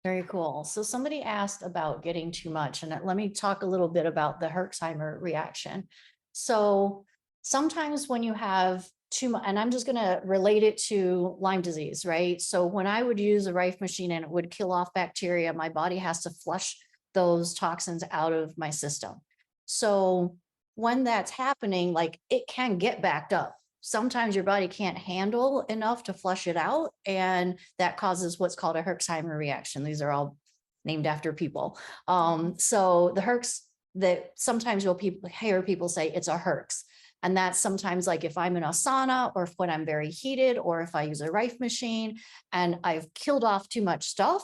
Very cool. So somebody asked about getting too much, and let me talk a little bit about the Herxheimer reaction. So sometimes when you have too much, and I'm just going to relate it to Lyme disease, right? So when I would use a Rife machine and it would kill off bacteria, my body has to flush those toxins out of my system. So when that's happening, like it can get backed up. Sometimes your body can't handle enough to flush it out, and that causes what's called a Herxheimer reaction. These are all named after people. So the Herx, that sometimes you'll hear people say it's a Herx. And that's sometimes like if I'm in a sauna, or if when I'm very heated, or if I use a Rife machine and I've killed off too much stuff,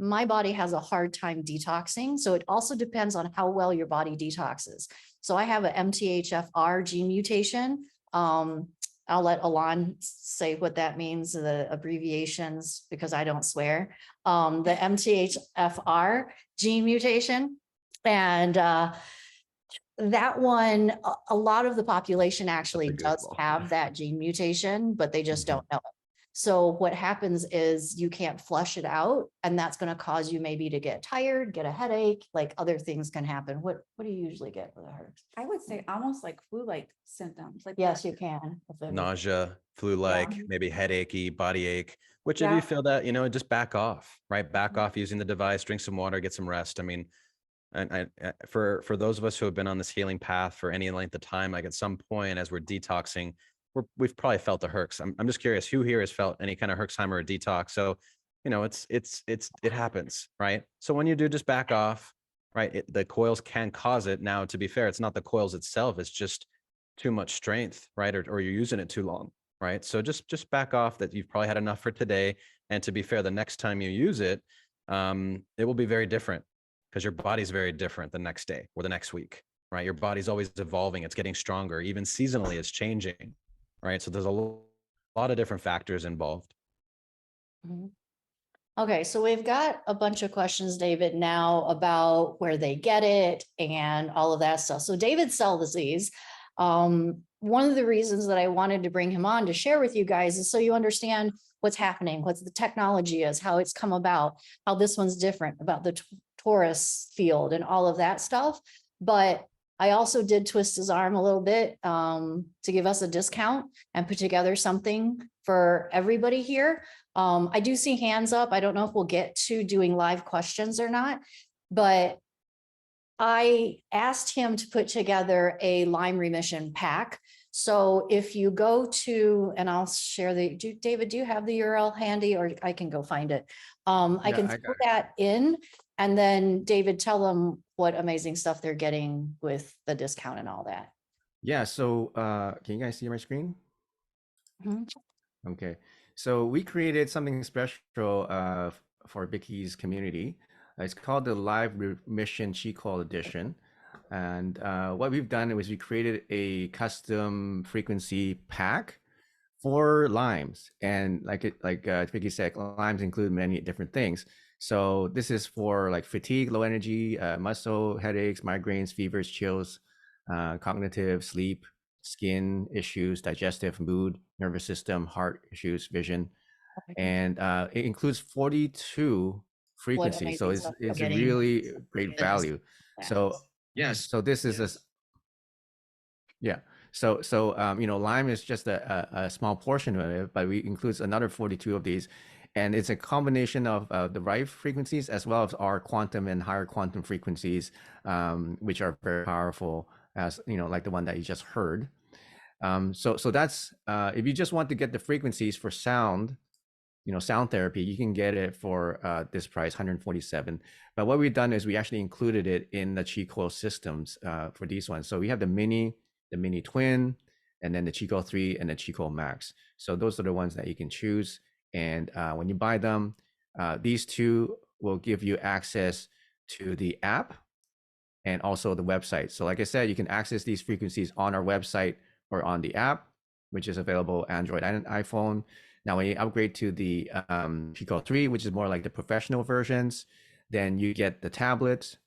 my body has a hard time detoxing. So it also depends on how well your body detoxes. So I have a MTHFR gene mutation. I'll let Alon say what that means, the abbreviations, because I don't swear. The MTHFR gene mutation. And that one, a lot of the population actually does have that gene mutation, but they just don't know it. So what happens is you can't flush it out, and that's going to cause you maybe to get tired, get a headache, like other things can happen. What do you usually get with a Herx? I would say almost like flu-like symptoms. Like Yes, you can. Nausea, flu-like, maybe headachy, body ache. Whichever you feel that, just back off, right? Back off using the device, drink some water, get some rest. I mean, and for those of us who have been on this healing path for any length of time, like at some point as we're detoxing, we've probably felt a Herx. I'm just curious who here has felt any kind of Herxheimer or detox. So, it happens, right? So when you do, just back off, right? The coils can cause it. Now, to be fair, it's not the coils itself. It's just too much strength, right? Or you're using it too long, right? So just back off that you've probably had enough for today. And to be fair, the next time you use it, it will be very different, because your body's very different the next day or the next week, right? Your body's always evolving. It's getting stronger. Even seasonally, it's changing, right? So there's a lot of different factors involved. Mhm. Okay, so we've got a bunch of questions, David, now about where they get it and all of that stuff. So David cell disease, one of the reasons that I wanted to bring him on to share with you guys is so you understand what's happening, what the technology is, how it's come about, how this one's different about the torus field and all of that stuff. But I also did twist his arm a little bit to give us a discount and put together something for everybody here. I do see hands up. I don't know if we'll get to doing live questions or not, but I asked him to put together a Lyme remission pack. So if you go to, and I'll share David, do you have the URL handy, or I can go find it? I can throw that in, and then David, tell them what amazing stuff they're getting with the discount and all that. Yeah. So can you guys see my screen? Mhm. Okay. So we created something special for Vickie's community. It's called the Live Remission Qi Coil Edition. And what we've done is we created a custom frequency pack for Lymes. And like Vickie said, Lymes include many different things. So this is for like fatigue, low energy, muscle, headaches, migraines, fevers, chills, cognitive, sleep, skin issues, digestive, mood, nervous system, heart issues, vision. And it includes 42 frequencies. So it's really great value. So yes, so this is a, yeah. So you know, Lyme is just a small portion of it, but we includes another 42 of these. And it's a combination of the Rife frequencies as well as our quantum and higher quantum frequencies, which are very powerful, as you know, like the one that you just heard. So that's if you just want to get the frequencies for sound, you know, sound therapy, you can get it for this price, 147. But what we've done is we actually included it in the Qi Coil systems for these ones. So we have the mini twin, and then the Chico 3 and the Chico Max. So those are the ones that you can choose. And when you buy them, these two will give you access to the app and also the website. So like I said, you can access these frequencies on our website or on the app, which is available Android and iPhone. Now, when you upgrade to the Chico 3, which is more like the professional versions, then you get the tablets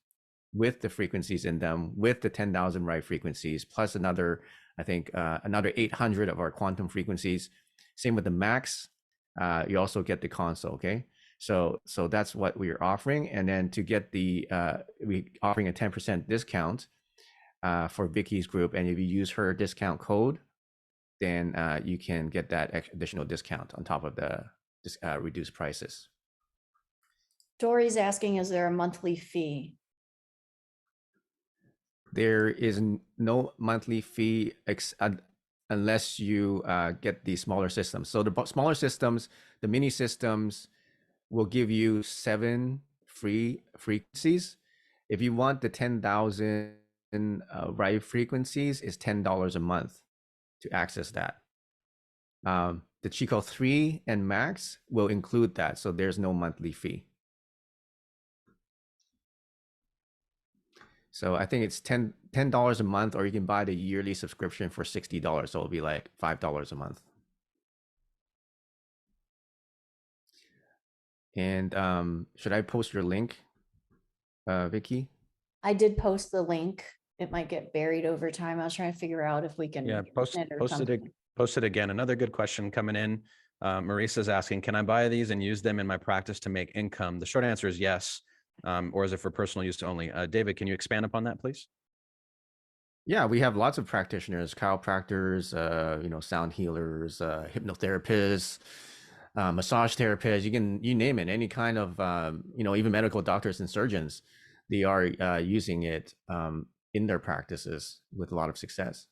with the frequencies in them, with the 10,000 Rife frequencies, plus another, I think, another 800 of our quantum frequencies. Same with the Max. You also get the console, okay? So that's what we are offering. And then to get the, we offering a 10% discount for Vickie's group. And if you use her discount code, then you can get that additional discount on top of the reduced prices. Dory's asking, is there a monthly fee? There is no monthly fee unless you get the smaller systems. So the smaller systems, the mini systems, will give you 7 free frequencies. If you want the 10,000 Rife frequencies, it's $10 a month to access that. The Chico 3 and Max will include that, so there's no monthly fee. So I think it's $10 a month, or you can buy the yearly subscription for $60. So it'll be like $5 a month. And should I post your link, Vickie? I did post the link. It might get buried over time. I was trying to figure out if we can. Yeah, post it again. Another good question coming in. Marissa's asking, can I buy these and use them in my practice to make income? The short answer is yes. Or is it for personal use only? David, can you expand upon that, please? Yeah, we have lots of practitioners, chiropractors, you know, sound healers, hypnotherapists, massage therapists. You name it, any kind of, you know, even medical doctors and surgeons, they are using it in their practices with a lot of success.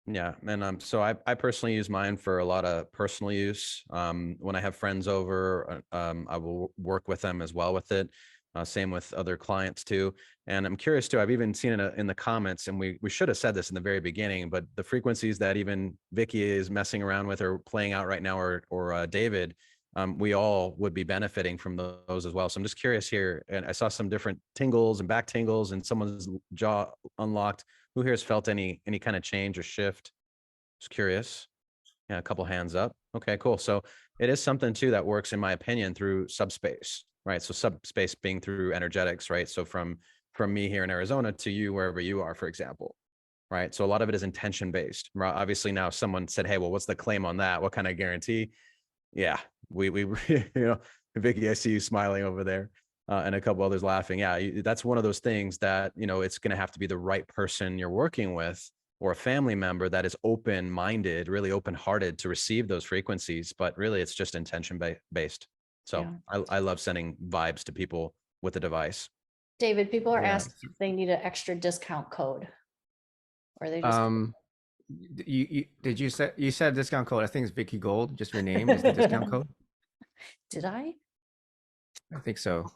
Yeah, and so I personally use mine for a lot of personal use. When I have friends over, I will work with them as well with it. Same with other clients too. And I'm curious too, I've even seen it in the comments, and we should have said this in the very beginning, but the frequencies that even Vickie is messing around with or playing out right now, or David, we all would be benefiting from those as well. So I'm just curious here, and I saw some different tingles and back tingles, and someone's jaw unlocked. Who here has felt any kind of change or shift? Just curious. Yeah, a couple hands up. Okay, cool. So it is something too that works, in my opinion, through subspace, right? So subspace being through energetics, right? So from me here in Arizona to you wherever you are, for example, right? So a lot of it is intention based. Obviously, now if someone said, "Hey, well, what's the claim on that? What kind of guarantee?" Yeah, we you know, Vicki, I see you smiling over there, and a couple others laughing. Yeah, that's one of those things that, you know, it's going to have to be the right person you're working with, or a family member that is open-minded, really open-hearted to receive those frequencies. But really, it's just intention based. So Yeah. I love sending vibes to people with the device. David, people are Yeah. asking if they need an extra discount code, or they just Did you said discount code? I think it's Vickie Gould. Just your name is the discount code. did I? I think so.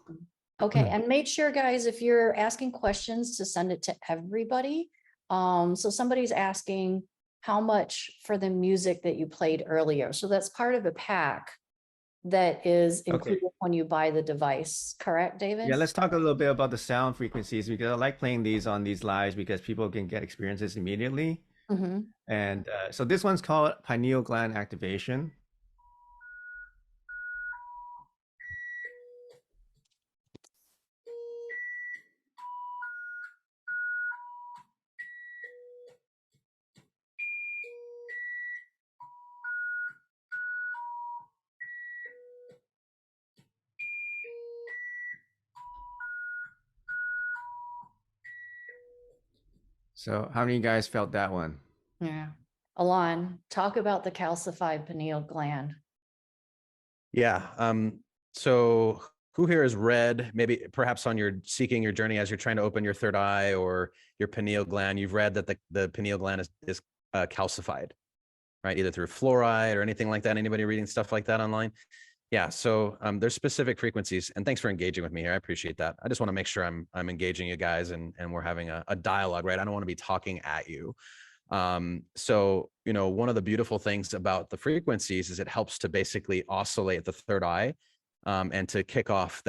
Okay, and make sure, guys, if you're asking questions, to send it to everybody. So somebody's asking how much for the music that you played earlier. So that's part of a pack that is Okay. included when you buy the device, correct, David? Yeah, let's talk a little bit about the sound frequencies, because I like playing these on these lives because people can get experiences immediately. Mhm. And so this one's called pineal gland activation. So how many of you guys felt that one? Yeah. Alon, talk about the calcified pineal gland. Yeah. So who here has read, maybe perhaps on your seeking your journey as you're trying to open your third eye or your pineal gland, you've read that the pineal gland is calcified, right? Either through fluoride or anything like that. Anybody reading stuff like that online? Yeah. So there's specific frequencies, and thanks for engaging with me here. I appreciate that. I just want to make sure I'm engaging you guys, and we're having a dialogue, right? I don't want to be talking at you. So, you know, one of the beautiful things about the frequencies is it helps to basically oscillate the third eye, and to kick off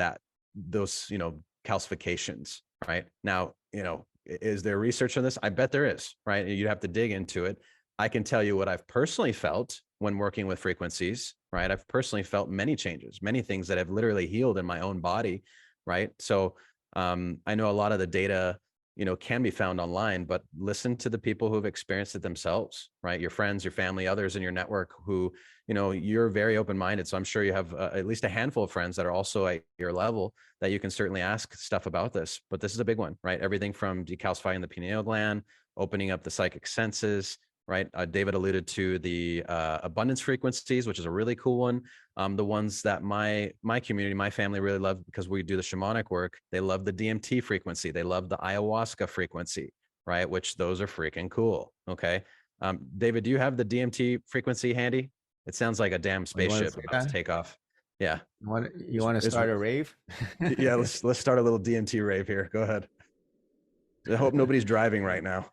those, you know, calcifications, right? Now, you know, is there research on this? I bet there is, right? You'd have to dig into it. I can tell you what I've personally felt when working with frequencies, right? I've personally felt many changes, many things that have literally healed in my own body, right? So, I know a lot of the data, you know, can be found online, but listen to the people who have experienced it themselves, right? Your friends, your family, others in your network who, you know, you're very open-minded. So I'm sure you have at least a handful of friends that are also at your level that you can certainly ask stuff about this. But this is a big one, right? Everything from decalcifying the pineal gland, opening up the psychic senses, right? David alluded to the abundance frequencies, which is a really cool one. The ones that my community, my family really love, because we do the shamanic work. They love the DMT frequency. They love the ayahuasca frequency, right? Which those are freaking cool. Okay. David, do you have the DMT frequency handy? It sounds like a damn You want to spaceship say about to that? take off. Yeah. You want to start a rave? Yeah. Let's start a little DMT rave here. Go ahead. I hope nobody's driving right now.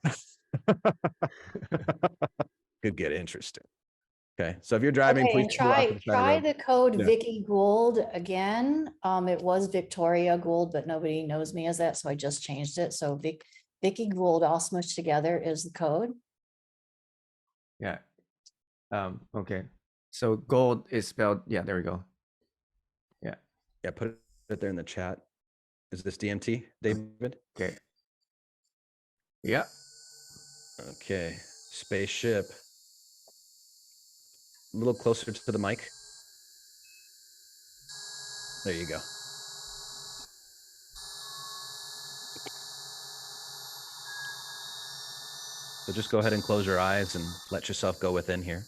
Could get interesting. Okay, so if you're driving, Okay, please and pull off to the side of the try road. the code Yeah. Vickie Gould again. It was Victoria Gould, but nobody knows me as that, so I just changed it. So Vickie Gould, all smushed together, is the code. Yeah. Okay. So gold is spelled, yeah, there we go. Yeah. Yeah, put it there in the chat. Is this DMT, David? Okay. Yeah. Okay, spaceship. A little closer to the mic. There you go. So just go ahead and close your eyes and let yourself go within here.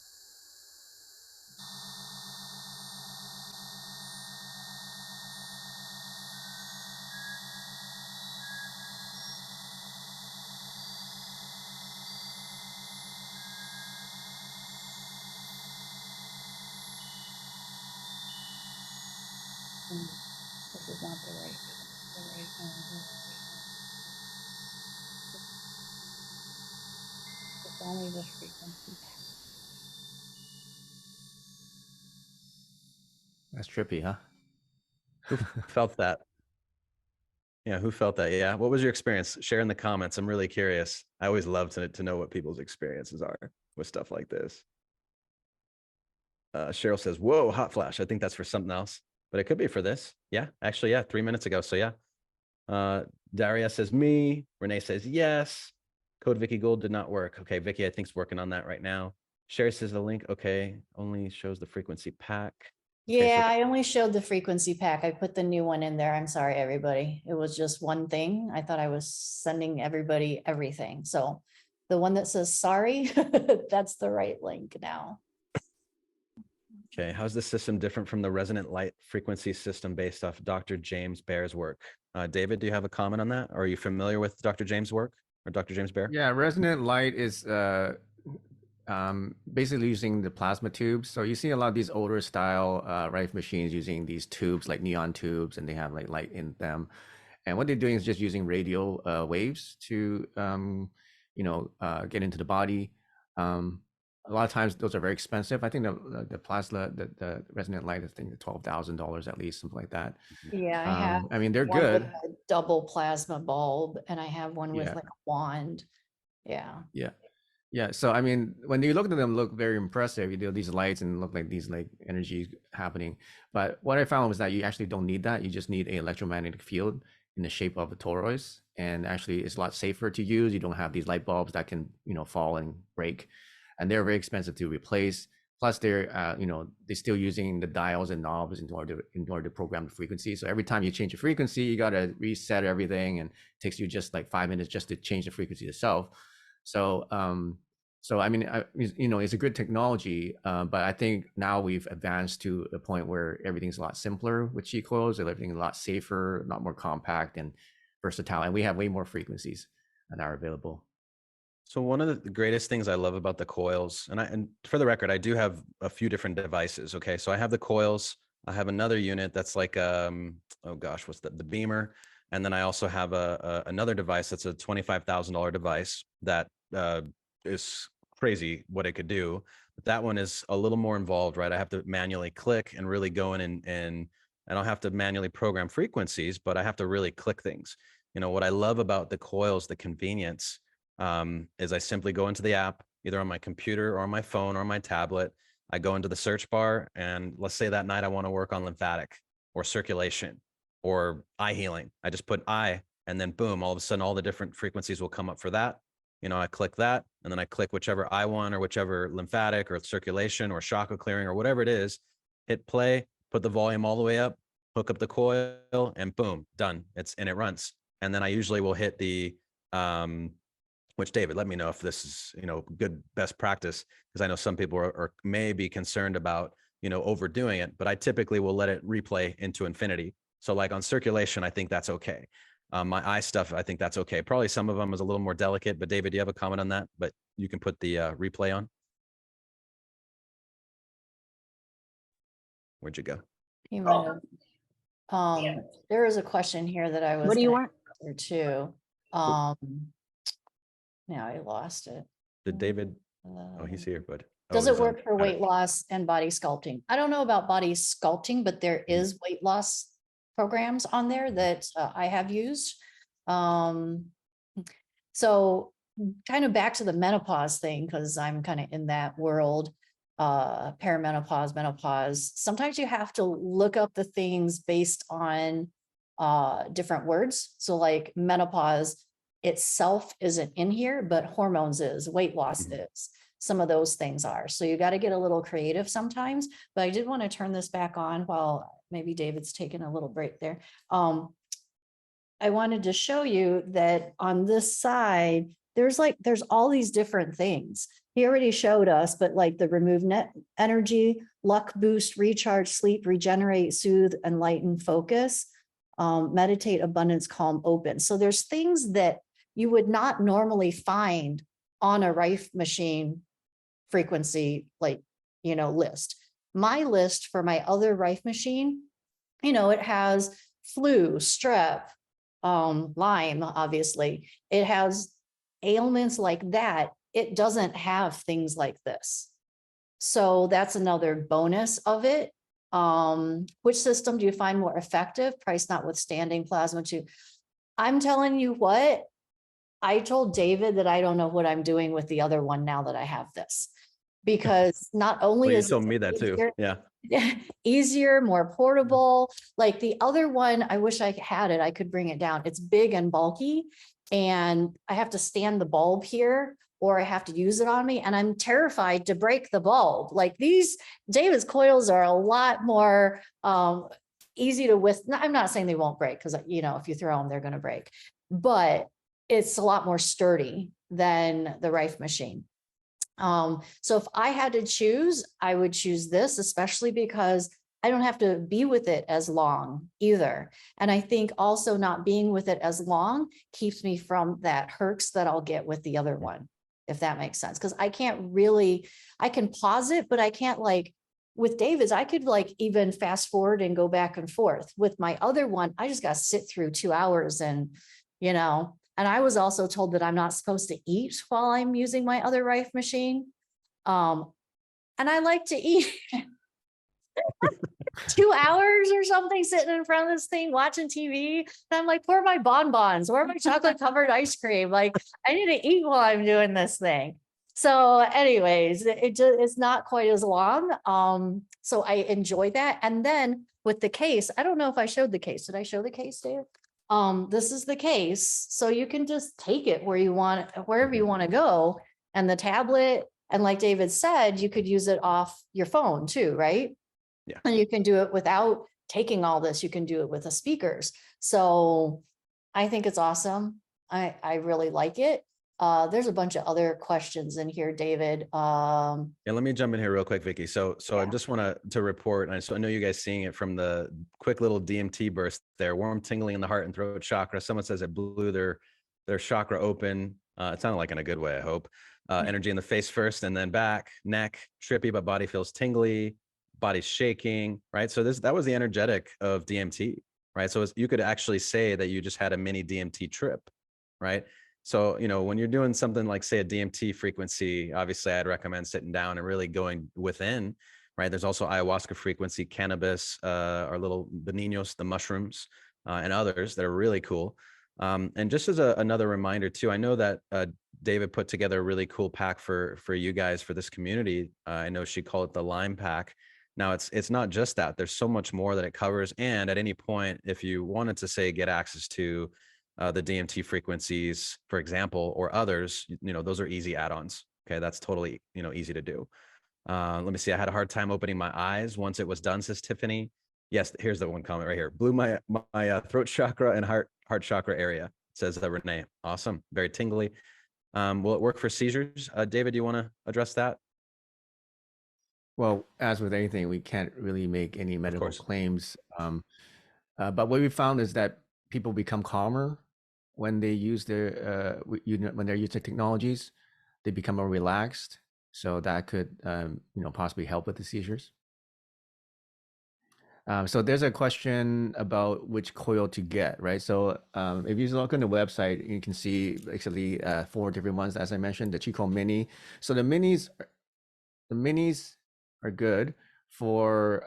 This is not the right. It's only the frequency. That's trippy, huh? Who felt that? Yeah, who felt that? Yeah. What was your experience? Share in the comments. I'm really curious. I always love to know what people's experiences are with stuff like this. Cheryl says, whoa, hot flash. I think that's for something else, but it could be for this. Yeah, actually, yeah, 3 minutes ago. So yeah. Daria says me. Renee says yes. Code Vicki Gould did not work. Okay, Vicki, I think is working on that right now. Sherry says the link, okay, only shows the frequency pack. Okay, Yeah, so I only showed the frequency pack. I put the new one in there. I'm sorry, everybody. It was just one thing. I thought I was sending everybody everything. So the one that says sorry, that's the right link now. okay, how's this system different from the resonant light frequency system based off Dr. James Baer's work? David, do you have a comment on that? Or are you familiar with Dr. James' work or Dr. James Baer? Yeah, resonant light is basically using the plasma tubes. So you see a lot of these older style Rife machines using these tubes like neon tubes, and they have like light in them. And what they're doing is just using radio waves to get into the body. A lot of times those are very expensive. I think the plasma, the resonant light, I think $12,000 at least, something like that. Yeah, I have I mean, they're one with good. a double plasma bulb, and I have one with Yeah. like a wand. Yeah. Yeah. Yeah. So I mean, when you look at them, look very impressive. You do these lights and look like these like energy happening. But what I found was that you actually don't need that. You just need an electromagnetic field in the shape of a torus. And actually it's a lot safer to use. You don't have these light bulbs that can, fall and break. And they're very expensive to replace. Plus they're they're still using the dials and knobs in order to program the frequency. So every time you change the frequency, you gotta reset everything, and it takes you just like 5 minutes just to change the frequency itself. So I mean, it's a good technology, but I think now we've advanced to a point where everything's a lot simpler with Qi coils, everything's a lot safer, a lot more compact and versatile, and we have way more frequencies that are available. So one of the greatest things I love about the coils, and for the record, I do have a few different devices. Okay, so I have the coils. I have another unit that's like oh gosh, what's the beamer, and then I also have another device that's a $25,000 device that is crazy what it could do. But that one is a little more involved, right? I have to manually click and really go in and I don't have to manually program frequencies, but I have to really click things. What I love about the coils, the convenience, is I simply go into the app, either on my computer or on my phone or on my tablet. I go into the search bar, and let's say that night I want to work on lymphatic or circulation or eye healing. I just put eye, and then boom, all of a sudden all the different frequencies will come up for that. I click that, and then I click whichever I want or whichever lymphatic or circulation or chakra clearing or whatever it is, hit play, put the volume all the way up, hook up the coil, and boom, done. It runs. And then I usually will hit the which David, let me know if this is, good best practice, because I know some people are may be concerned about, overdoing it, but I typically will let it replay into infinity. So like on circulation, I think that's okay. My eye stuff, I think that's okay. Probably some of them is a little more delicate, but David, do you have a comment on that? But you can put the replay on. Where'd you go? He might have. There is a question here that I was. What do you want? Too. Now I lost it. Did David? Oh, he's here, but Does it work for got weight loss and body sculpting? I don't know about body sculpting, but there is weight loss programs on there that I have used. So kind of back to the menopause thing, because I'm kind of in that world, perimenopause, menopause. Sometimes you have to look up the things based on different words. So like menopause itself isn't in here, but hormones is, weight loss is. Some of those things are. So you got to get a little creative sometimes, but I did want to turn this back on while maybe David's taking a little break there. I wanted to show you that on this side, there's all these different things. He already showed us, but like the remove net energy, luck boost, recharge, sleep, regenerate, soothe, enlighten, focus, meditate, abundance, calm, open. So there's things that you would not normally find on a Rife machine frequency, list. My list for my other Rife machine, it has flu, strep, Lyme, obviously. It has ailments like that. It doesn't have things like this. So that's another bonus of it. Which system do you find more effective? Price notwithstanding, plasma tube. I'm telling you what, I told David that I don't know what I'm doing with the other one now that I have this. Because not only Well, you is told it me that too. easier, Yeah. easier, more portable. Like the other one, I wish I had it. I could bring it down. It's big and bulky, and I have to stand the bulb here, or I have to use it on me. And I'm terrified to break the bulb. Like these David's coils are a lot more easy to I'm not saying they won't break, because if you throw them, they're going to break. But it's a lot more sturdy than the Rife machine. So if I had to choose, I would choose this, especially because I don't have to be with it as long either. And I think also not being with it as long keeps me from that herx that I'll get with the other one, if that makes sense. Because I can pause it, but I can't, like with David's, I could like even fast forward and go back and forth. With my other one, I just got to sit through 2 hours and and I was also told that I'm not supposed to eat while I'm using my other Rife machine. And I like to eat 2 hours or something sitting in front of this thing, watching TV. And I'm like, where are my bonbons? Where are my chocolate covered ice cream? Like, I need to eat while I'm doing this thing. So anyways, it's not quite as long. So I enjoy that. And then with the case, I don't know if I showed the case. Did I show the case, Dave? This is the case. So you can just take it wherever you want to go. And the tablet, and like David said, you could use it off your phone too, right? Yeah. And you can do it without taking all this. You can do it with the speakers. So I think it's awesome. I really like it. There's a bunch of other questions in here, David. Yeah, let me jump in here real quick, Vicki. So I Yeah. just want to report, and I know you guys seeing it from the quick little DMT burst there, warm tingling in the heart and throat chakra. Someone says it blew their chakra open. It sounded like in a good way, I hope. Energy in the face first and then back, neck, trippy, but body feels tingly, body's shaking, right? So that was the energetic of DMT, right? So you could actually say that you just had a mini DMT trip, right? So, when you're doing something like, say, a DMT frequency, obviously I'd recommend sitting down and really going within, right? There's also ayahuasca frequency, cannabis, our little boninos, the mushrooms, and others that are really cool. And just as another reminder too, I know that David put together a really cool pack for you guys, for this community. I know she called it the Lime Pack. Now it's not just that. There's so much more that it covers. And at any point, if you wanted to, say, get access to the DMT frequencies, for example, or others, those are easy add-ons. Okay, that's totally easy to do. Let me see. I had a hard time opening my eyes once it was done, says Tiffany. Yes, here's the one comment right here. Blew my throat chakra and heart chakra area, says Renee. Awesome, very tingly. Will it work for seizures? David, do you want to address that? Well, as with anything, we can't really make any medical course. claims. But what we found is that people become calmer when they use when they're using technologies. They become more relaxed, so that could possibly help with the seizures. So there's a question about which coil to get, right? So if you look on the website, you can see actually 4 different ones, as I mentioned, the Chico Mini. So the minis are good for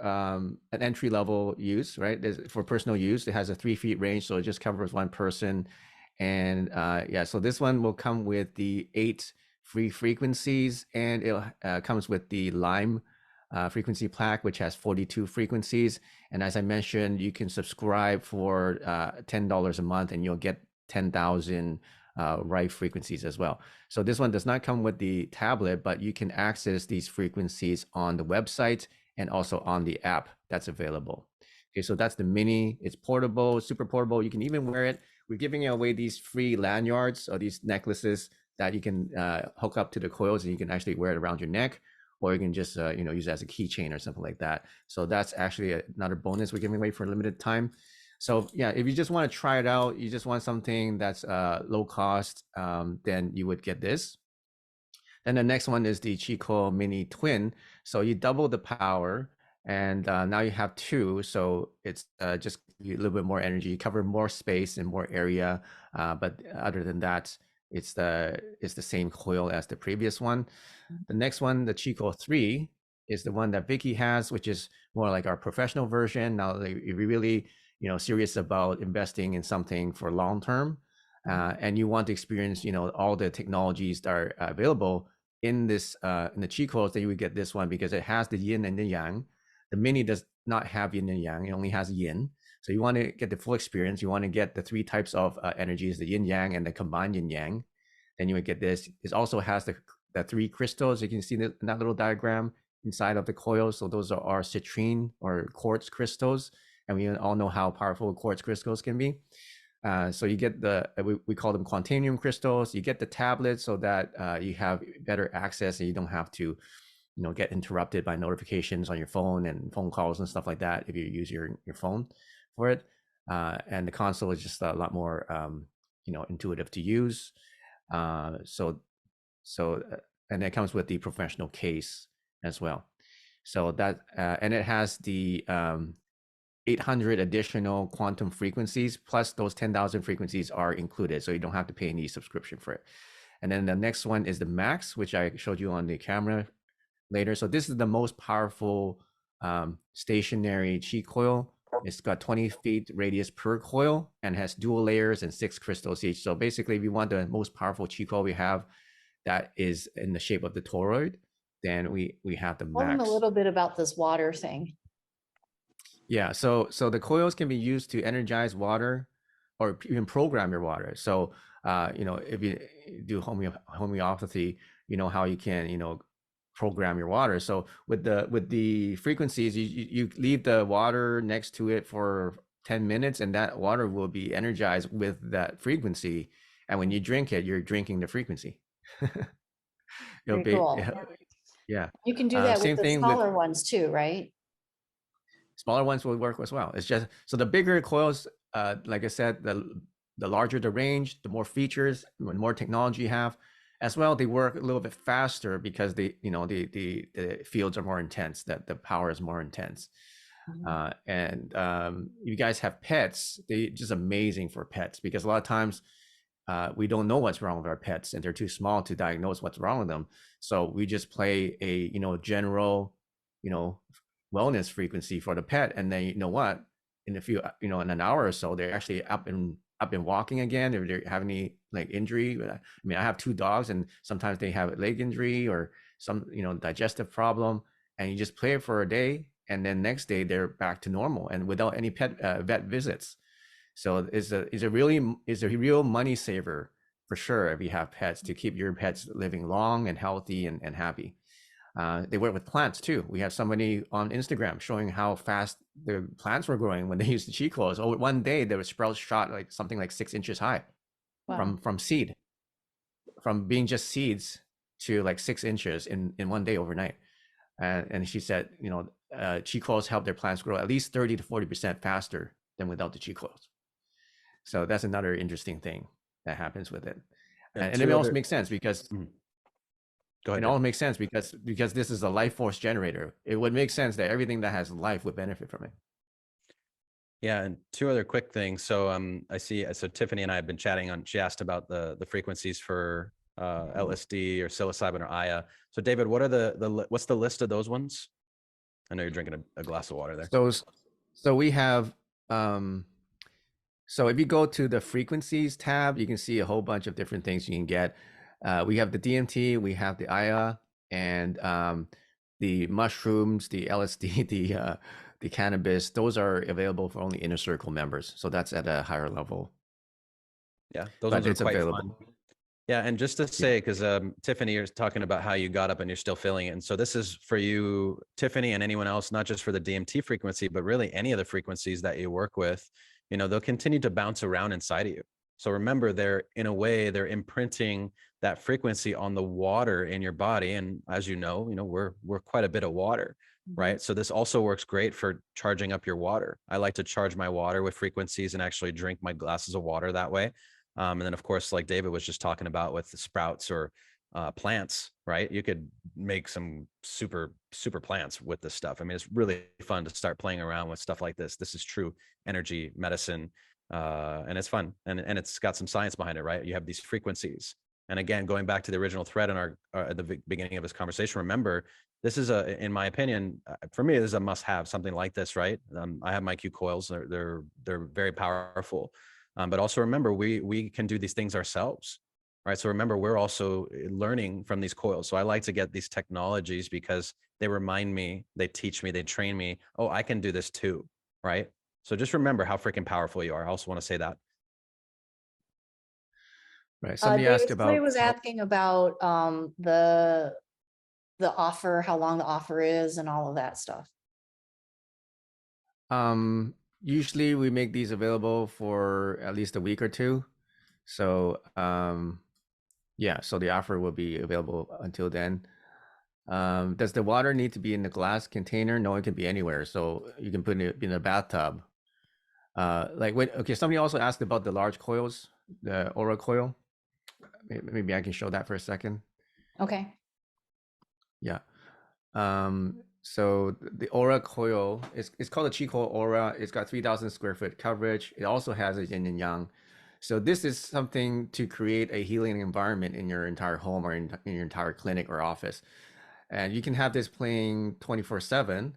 an entry level use, right? For personal use. It has a 3 feet range, so it just covers one person. And yeah, so this one will come with the 8 free frequencies, and it comes with the Lime frequency plaque, which has 42 frequencies. And as I mentioned, you can subscribe for $10 a month, and you'll get 10,000 Rife frequencies as well. So this one does not come with the tablet, but you can access these frequencies on the website and also on the app that's available. Okay, so that's the Mini. It's portable, super portable. You can even wear it. We're giving away these free lanyards or these necklaces that you can hook up to the coils, and you can actually wear it around your neck, or you can just use it as a keychain or something like that. So that's actually another bonus we're giving away for a limited time. So yeah, if you just want to try it out, you just want something that's low cost, then you would get this. Then the next one is the Chico Mini Twin. So you double the power, and now you have 2. So it's just a little bit more energy, you cover more space and more area. But other than that, it's the same coil as the previous one. The next one, the Chico 3, is the one that Vickie has, which is more like our professional version. Now, if you're really, serious about investing in something for long term, and you want to experience, all the technologies that are available in this, in the Qi Coils, then you would get this one because it has the yin and the yang. The mini does not have yin and yang; it only has yin. So you want to get the full experience. You want to get the 3 types of energies: the yin yang and the combined yin yang. Then you would get this. It also has the 3 crystals. You can see in that little diagram inside of the coil. So those are our citrine or quartz crystals, and we all know how powerful quartz crystals can be. So you get we call them quantanium crystals. You get the tablets so that you have better access and you don't have to, get interrupted by notifications on your phone and phone calls and stuff like that if you use your phone for it. And the console is just a lot more, intuitive to use. And it comes with the professional case as well. So that, and it has the 800 additional quantum frequencies, plus those 10,000 frequencies are included. So you don't have to pay any subscription for it. And then the next one is the Max, which I showed you on the camera later. So this is the most powerful stationary Qi coil. It's got 20 feet radius per coil and has dual layers and 6 crystals each. So basically, if you want the most powerful Qi coil we have that is in the shape of the toroid, then we have the Tell them Max. a little bit about this water thing. Yeah, so the coils can be used to energize water or even program your water. So, if you do homeopathy, you know how you can, program your water. So with the frequencies, you leave the water next to it for 10 minutes and that water will be energized with that frequency. And when you drink it, you're drinking the frequency. It'll Very be, cool. yeah. You can do that Same with the thing with- smaller ones too, right? Smaller ones will work as well. It's just, so the bigger coils, like I said, the larger the range, the more features, the more technology you have. As well, they work a little bit faster because the fields are more intense, that the power is more intense. And you guys have pets, they just amazing for pets because a lot of times we don't know what's wrong with our pets and they're too small to diagnose what's wrong with them. So we just play a general wellness frequency for the pet, and then in a few in an hour or so they're actually up and walking again if they have any like injury. I mean, I have 2 dogs and sometimes they have a leg injury or some digestive problem, and you just play it for a day and then next day they're back to normal and without any vet visits. So it's a real money saver for sure if you have pets, to keep your pets living long and healthy and happy. They work with plants too. We have somebody on Instagram showing how fast the plants were growing when they used the Qi Coils. Oh, one day there was sprouts shot like something like 6 inches high. Wow. From seed, from being just seeds to like 6 inches in one day overnight. And she said, Qi Coils help their plants grow at least 30 to 40% faster than without the Qi Coils. So that's another interesting thing that happens with it. And it also makes sense because Go ahead. It all makes sense because this is a life force generator. It would make sense that everything that has life would benefit from it. Yeah, and 2 other quick things. So I see. So Tiffany and I have been chatting on. She asked about the frequencies for LSD or psilocybin or Aya. So David, what are what's the list of those ones? I know you're drinking a glass of water there. So we have. So if you go to the frequencies tab, you can see a whole bunch of different things you can get. We have the DMT, we have the Aya, and the mushrooms, the LSD, the cannabis. Those are available for only inner circle members. So that's at a higher level. Yeah, those ones are quite available. Fun. Yeah, and just to say, because Tiffany, you're talking about how you got up and you're still feeling it. And so this is for you, Tiffany, and anyone else, not just for the DMT frequency, but really any of the frequencies that you work with, they'll continue to bounce around inside of you. So remember, they're imprinting that frequency on the water in your body. And as you know, we're quite a bit of water, right? So this also works great for charging up your water. I like to charge my water with frequencies and actually drink my glasses of water that way. And then of course, like David was just talking about with the sprouts or plants, right? You could make some super plants with this stuff. I mean, it's really fun to start playing around with stuff like this. This is true energy medicine. And it's fun, and it's got some science behind it, right? You have these frequencies, and again, going back to the original thread in at the beginning of this conversation, remember, this is in my opinion, for me, this is a must have, something like this, right? I have my Q coils. They're very powerful. But also remember, we can do these things ourselves, right? So remember, we're also learning from these coils. So I like to get these technologies because they remind me, they teach me, they train me. Oh, I can do this too, right? So just remember how freaking powerful you are. I also want to say that. Right. Somebody asked Somebody about was asking about the offer, how long the offer is and all of that stuff. usually we make these available for at least a week or two. So yeah, so the offer will be available until then. Does the water need to be in the glass container? No, it can be anywhere. So you can put it in a bathtub. Okay, somebody also asked about the large coils, the aura coil. Maybe I can show that for a second. Okay. Yeah. So the aura coil it's called a Chico aura. It's got 3,000 square foot coverage. It also has a yin and yang. So this is something to create a healing environment in your entire home or in your entire clinic or office. And you can have this playing 24/7,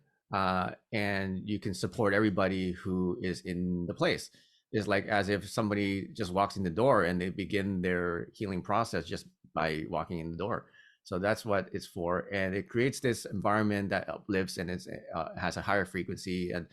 and you can support everybody who is in the place. It's like as if somebody just walks in the door and they begin their healing process just by walking in the door. So that's what it's for, and it creates this environment that uplifts and it has a higher frequency and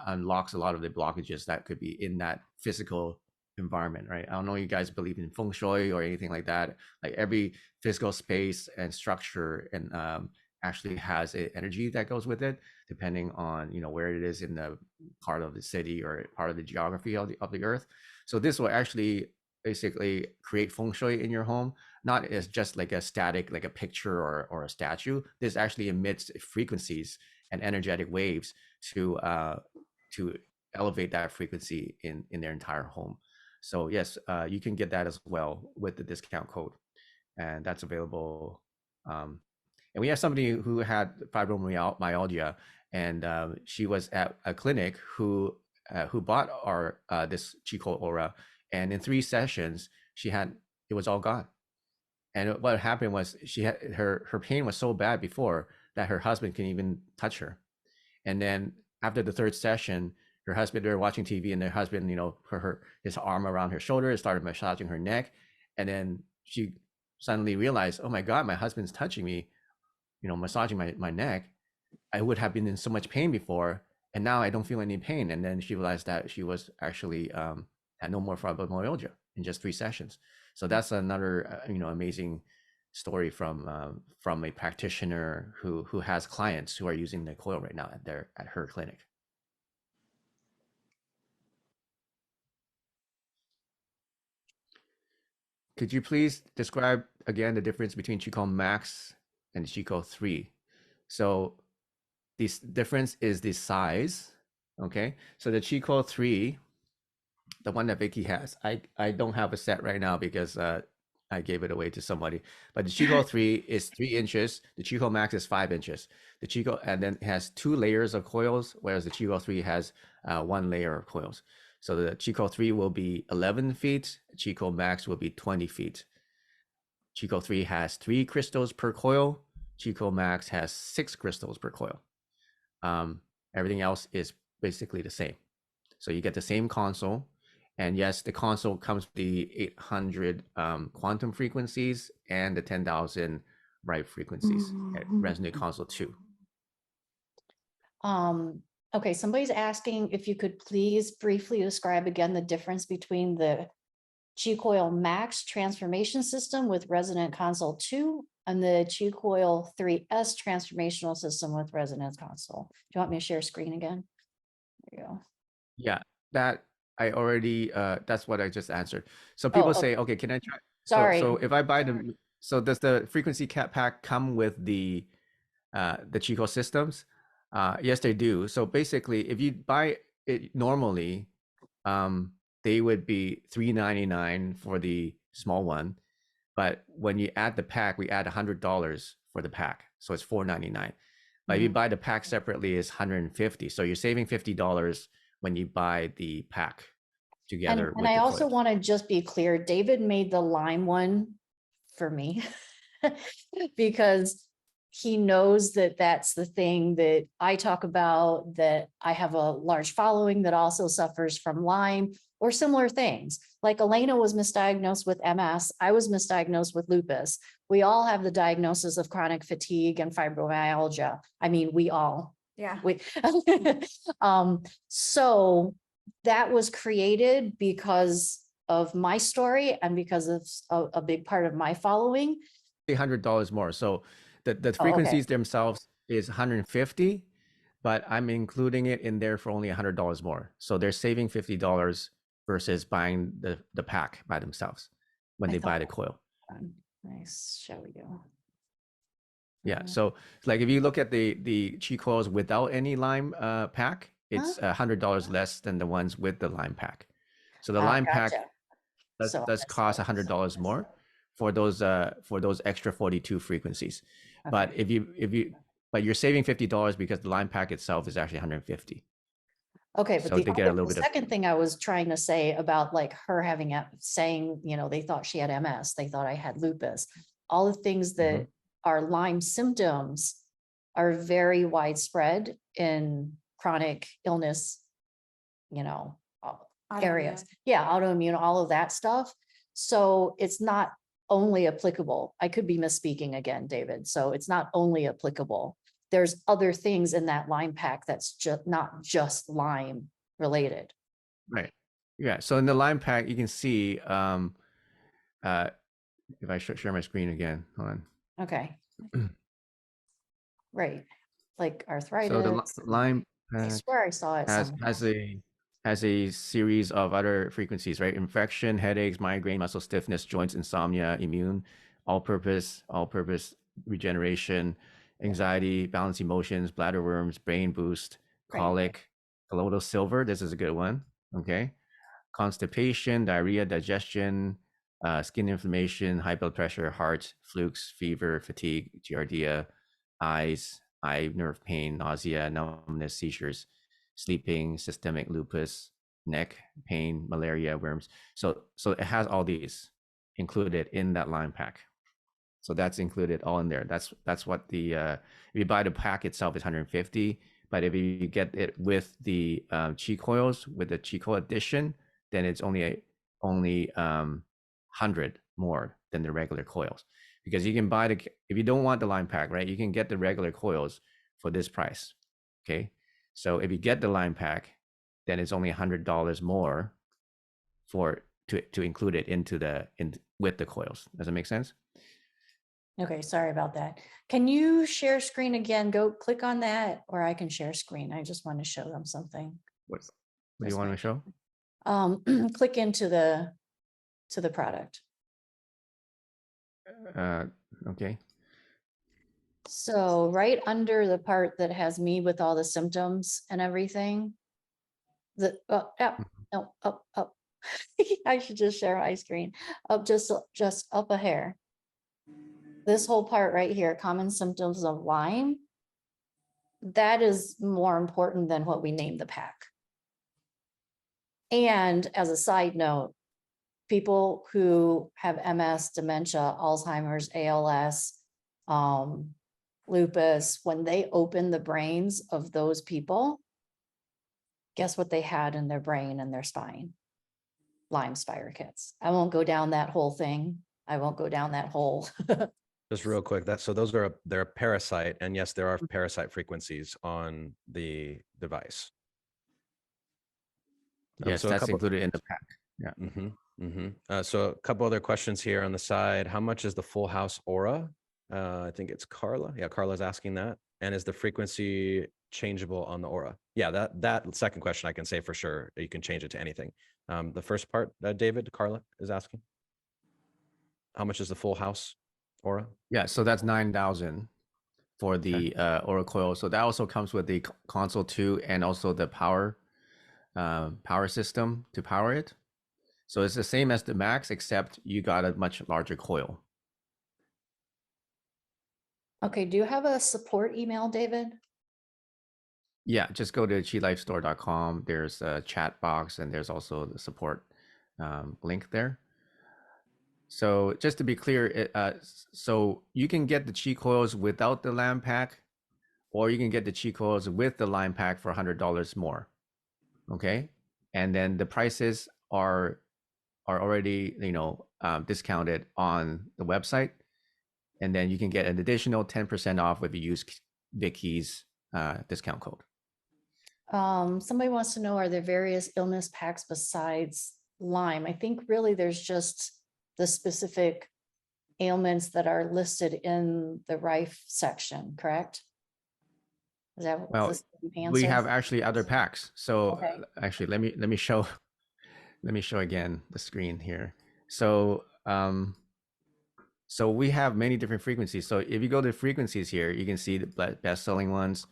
unlocks a lot of the blockages that could be in that physical environment, right? I don't know if you guys believe in feng shui or anything like that. Like every physical space and structure and actually has an energy that goes with it, depending on where it is in the part of the city or part of the geography of the earth. So this will actually basically create feng shui in your home, not as just like a static, like a picture or a statue. This actually emits frequencies and energetic waves to elevate that frequency in their entire home. So yes, you can get that as well with the discount code, and that's available. And we have somebody who had fibromyalgia, and she was at a clinic who bought our this Chico aura, and in 3 sessions it was all gone. And what happened was she had her pain was so bad before that her husband couldn't even touch her. And then after the 3rd session, her husband, they were watching TV, and their husband, his arm around her shoulder, started massaging her neck. And then she suddenly realized, oh my God, my husband's touching me, massaging my neck. I would have been in so much pain before, and now I don't feel any pain. And then she realized that she was actually had no more fibromyalgia in just 3 sessions. So that's another, amazing story from a practitioner who has clients who are using the coil right now at her clinic. Could you please describe again the difference between Chico Max and Chico 3? So this difference is the size. Okay, so the Chico 3, the one that Vicki has, I don't have a set right now because I gave it away to somebody. But the Chico 3 is 3 inches. The Chico Max is 5 inches. The Chico, and then it has 2 layers of coils, whereas the Chico 3 has 1 layer of coils. So the Chico 3 will be 11 feet. Chico Max will be 20 feet. Chico 3 has 3 crystals per coil. Chico Max has 6 crystals per coil. Everything else is basically the same. So you get the same console. And yes, the console comes with the 800 quantum frequencies and the 10,000 Rife frequencies at Resonate Console 2. Okay, somebody's asking if you could please briefly describe again the difference between the Qi Coil Max transformation system with Resonant Console 2 and the Qi Coil 3S transformational system with Resonance Console. Do you want me to share screen again? There you go. Yeah, that I already, that's what I just answered. So people okay. say, okay, can I try? Sorry. So if I buy them, so does the frequency cap pack come with the Chico systems? Yes, they do. So basically, if you buy it normally, they would be $399 for the small one. But when you add the pack, we add $100 for the pack. So it's $499. But if you buy the pack separately, it's $150. So you're saving $50 when you buy the pack together. And I also want to just be clear, David made the lime one for me because he knows that that's the thing that I talk about, that I have a large following that also suffers from Lyme or similar things. Like Elena was misdiagnosed with MS. I was misdiagnosed with lupus. We all have the diagnosis of chronic fatigue and fibromyalgia. I mean, we all. Yeah. So that was created because of my story and because of a big part of my following. $100 more. So the Oh, okay. frequencies themselves is 150, but I'm including it in there for only $100 more. So they're saving $50 versus buying the pack by themselves when they buy the coil. Nice. Shall we go? Yeah. So like if you look at the Qi Coils without any Lyme pack, it's $100 less than the ones with the Lyme pack. So the Lyme pack does cost $100 more for those extra 42 frequencies. Okay. But but you're saving $50 because the Lyme pack itself is actually 150. Okay, but So they get a little the bit of second thing I was trying to say about like her having saying, you know, they thought she had MS, they thought I had lupus. All the things that are Lyme symptoms are very widespread in chronic illness, you know, areas. Yeah, autoimmune, all of that stuff. So it's not only applicable. I could be misspeaking again, David. So it's not only applicable. There's other things in that Lyme pack that's just not just Lyme related. Right. Yeah. So in the Lyme pack, you can see if I share my screen again, hold on. Okay. Right. Like arthritis. So the Lyme I pack swear I saw it somewhere. has a series of other frequencies, right? Infection, headaches, migraine, muscle stiffness, joints, insomnia, immune, all-purpose regeneration, anxiety, balance emotions, bladder worms, brain boost, colic, colloidal silver. This is a good one. Okay. Constipation, diarrhea, digestion, skin inflammation, high blood pressure, heart, flukes, fever, fatigue, giardia, eyes, eye nerve pain, nausea, numbness, seizures, sleeping, systemic lupus, neck pain, malaria, worms. So it has all these included in that Lyme pack. So that's included all in there. That's what the if you buy the pack itself is 150, but if you get it with the Qi Coils with the Chico edition, then it's only 100 more than the regular coils, because you can buy if you don't want the Lyme pack, right, you can get the regular coils for this price. Okay, so if you get the Lyme pack, then it's only $100 more to include it with the coils. Does that make sense? Okay, sorry about that. Can you share screen again? Go click on that, or I can share screen. I just want to show them something. What do you want to show? Click into the product. Okay. So right under the part that has me with all the symptoms and everything, up. I should just share my screen. Up just up a hair. This whole part right here, common symptoms of Lyme, that is more important than what we name the pack. And as a side note, people who have MS, dementia, Alzheimer's, ALS, lupus, when they open the brains of those people, guess what they had in their brain and their spine? Lyme spirochetes. I won't go down that whole thing. I won't go down that whole. Just real quick, they're a parasite, and yes, there are parasite frequencies on the device. Yes, so that's included in the pack. Yeah. So a couple other questions here on the side. How much is the full house aura? I think it's Carla. Yeah, Carla's asking that. And is the frequency changeable on the aura? Yeah, that second question I can say for sure. You can change it to anything. The first part, David, Carla is asking. How much is the full house aura? Yeah, so that's 9,000 for the aura coil. So that also comes with the console too, and also the power system to power it. So it's the same as the Max, except you got a much larger coil. Okay, do you have a support email, David? Yeah, just go to qilifestore.com. There's a chat box, and there's also the support link there. So just to be clear, so you can get the Qi Coils without the lamp pack, or you can get the Qi Coils with the line pack for $100 more. Okay, and then the prices are already discounted on the website, and then you can get an additional 10% off if you use Vickie's discount code. Somebody wants to know, are there various illness packs besides Lyme? I think really there's just the specific ailments that are listed in the Rife section, correct? Is that Well, the same we answer? have actually other packs. So Okay. actually, let me show again the screen here. So so we have many different frequencies. So if you go to frequencies here, you can see the best selling ones,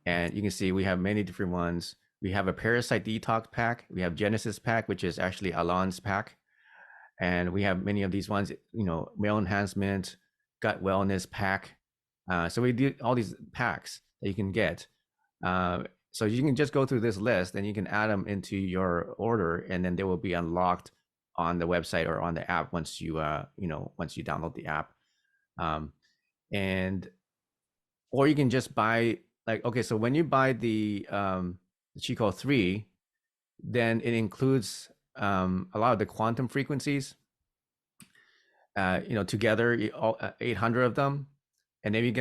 and you can see we have many different ones. We have a parasite detox pack. We have Genesis pack, which is actually Alon's pack. And we have many of these ones, male enhancement, gut wellness pack. So we do all these packs that you can get. So you can just go through this list and you can add them into your order, and then they will be unlocked on the website or on the app once you once you download the app. And or you can just buy, like, okay, so when you buy the Chico 3, then it includes a lot of the quantum frequencies, together, all 800 of them. And then you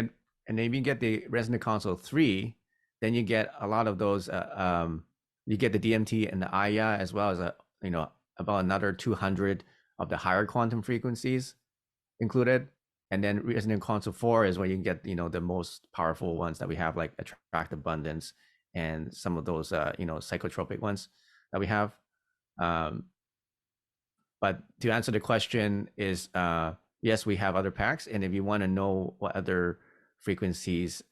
get the Resonant Console 3, then you get a lot of those. You get the DMT and the Aya, as well as about another 200 of the higher quantum frequencies included. And then Resonant Console 4 is where you can get the most powerful ones that we have, like Attract Abundance and some of those psychotropic ones that we have. But to answer the question is, yes, we have other packs. And if you want to know what other frequencies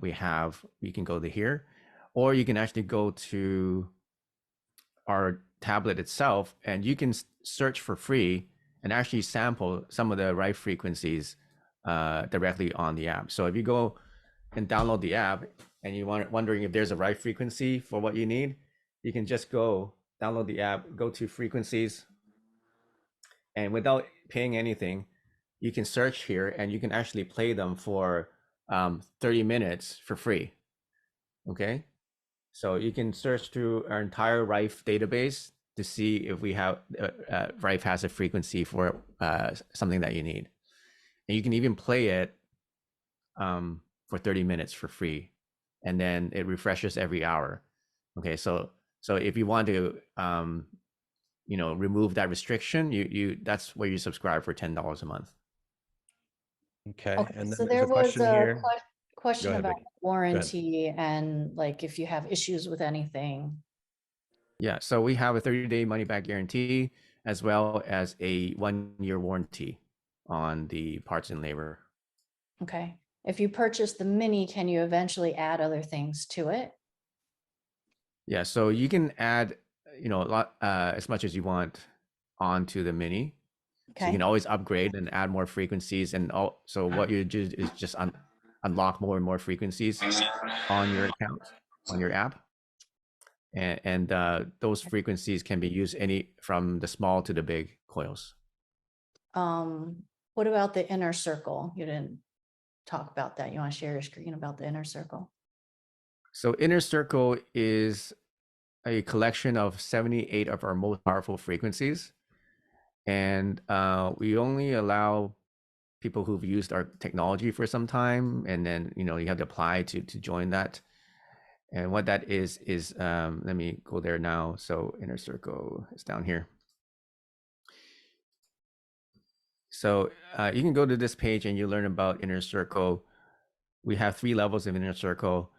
we have, you can go to here, or you can actually go to our tablet itself, and you can search for free and actually sample some of the Rife frequencies directly on the app. So if you go and download the app and you're wondering if there's a Rife frequency for what you need, you can just go download the app, go to frequencies, and without paying anything, you can search here and you can actually play them for 30 minutes for free. Okay, so you can search through our entire Rife database to see if we have Rife has a frequency for something that you need, and you can even play it for 30 minutes for free, and then it refreshes every hour. Okay, so if you want to remove that restriction, you that's where you subscribe for $10 a month. Okay. Okay, And then so there's there a was question a here. question ahead, about Vicki. warranty and like if you have issues with anything. Yeah, so we have a 30-day money-back guarantee, as well as a 1-year warranty on the parts and labor. Okay. If you purchase the mini, can you eventually add other things to it? Yeah, so you can add, a lot, as much as you want onto the mini. So you Okay. can always upgrade and add more frequencies, and so what you do is just unlock more and more frequencies on your account, on your app, and those frequencies can be used from the small to the big coils. What about the inner circle? You didn't talk about that. You want to share your screen about the inner circle? So inner circle is a collection of 78 of our most powerful frequencies, and we only allow people who've used our technology for some time, and then you have to apply to join that. And what that is let me go there now. So inner circle is down here. So you can go to this page and you learn about inner circle. We have 3 levels of inner circle.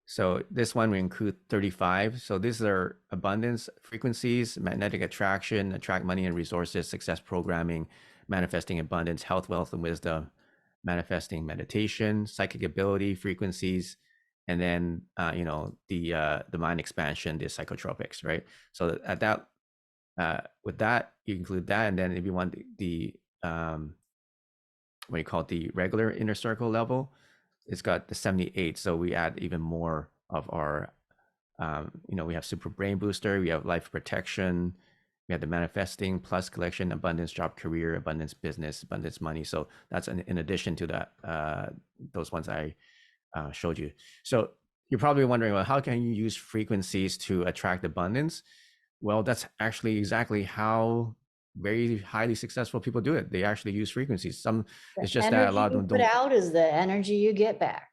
So this one we include 35. So these are abundance frequencies: magnetic attraction, attract money and resources, success programming, manifesting abundance, health, wealth, and wisdom, manifesting meditation, psychic ability frequencies, and then the mind expansion, the psychotropics, right? So at that with that you include that, and then if you want the what you call it, the regular inner circle level, it's got the 78. So we add even more of our we have super brain booster, we have life protection, We have the manifesting, plus collection, abundance, job, career, abundance, business, abundance, money. So that's in addition to that, those ones I showed you. So you're probably wondering, well, how can you use frequencies to attract abundance? Well, that's actually exactly how very highly successful people do it. They actually use frequencies. It's just that a lot of them put don't. out is the energy you get back.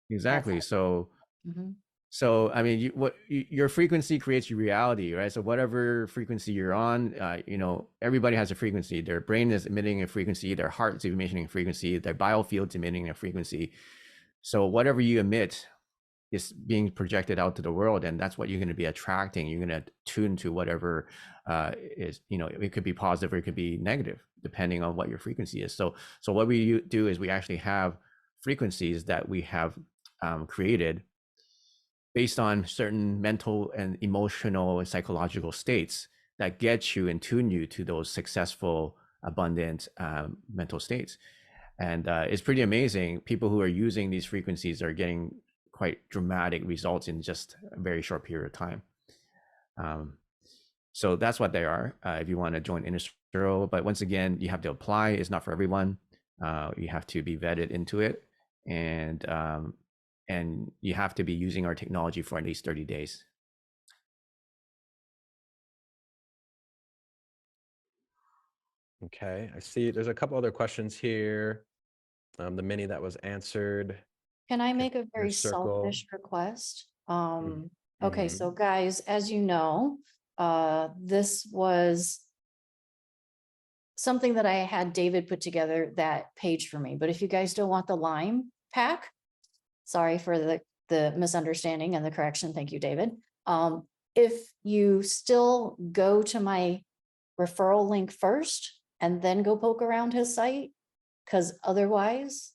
Exactly. So, Mhm. so I mean, your frequency creates your reality, right? So whatever frequency you're on, everybody has a frequency. Their brain is emitting a frequency. Their heart is emitting a frequency. Their biofield's emitting a frequency. So whatever you emit is being projected out to the world, and that's what you're going to be attracting. You're going to tune to whatever is, it could be positive or it could be negative depending on what your frequency is. So what we do is we actually have frequencies that we have created based on certain mental and emotional and psychological states that get you and tune you to those successful, abundant mental states. And it's pretty amazing. People who are using these frequencies are getting quite dramatic results in just a very short period of time. So that's what they are. If you want to join Inner Circle, but once again, you have to apply. It's not for everyone. You have to be vetted into it, and you have to be using our technology for at least 30 days. Okay, I see there's a couple other questions here. The mini that was answered. Can I make a Inner very Circle. selfish request? Mhm. Okay, Mhm. so guys, as you know, this was something that I had David put together that page for me. But if you guys don't want the lime pack, sorry for the misunderstanding and the correction. Thank you, David. If you still go to my referral link first and then go poke around his site, because otherwise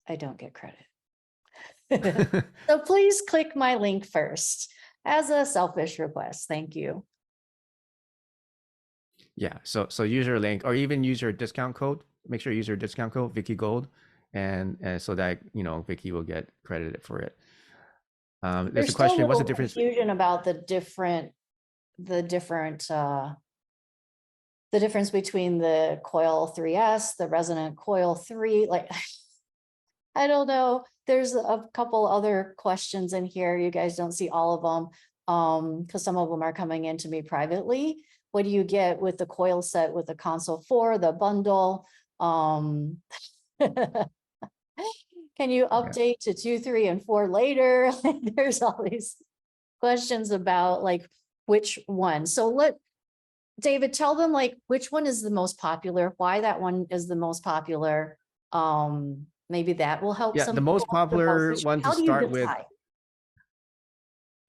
I don't get credit. So please click my link first as a selfish request. Thank you. Yeah, so use your link or even use your discount code. Make sure you use your discount code, Vickie Gould, and so that Vickie will get credited for it. There's There's a still question. a What's the little difference? confusion about the difference between the Coil 3S, the resonant Coil 3. Like, I don't know. There's a couple other questions in here. You guys don't see all of them because some of them are coming into me privately. What do you get with the coil set with the console 4, the bundle? Can you update to 2, 3, and 4 later? There's all these questions about like which one. So David, tell them like which one is the most popular, why that one is the most popular. Maybe that will help Yeah, some the most people. popular one to How do you start with. decide?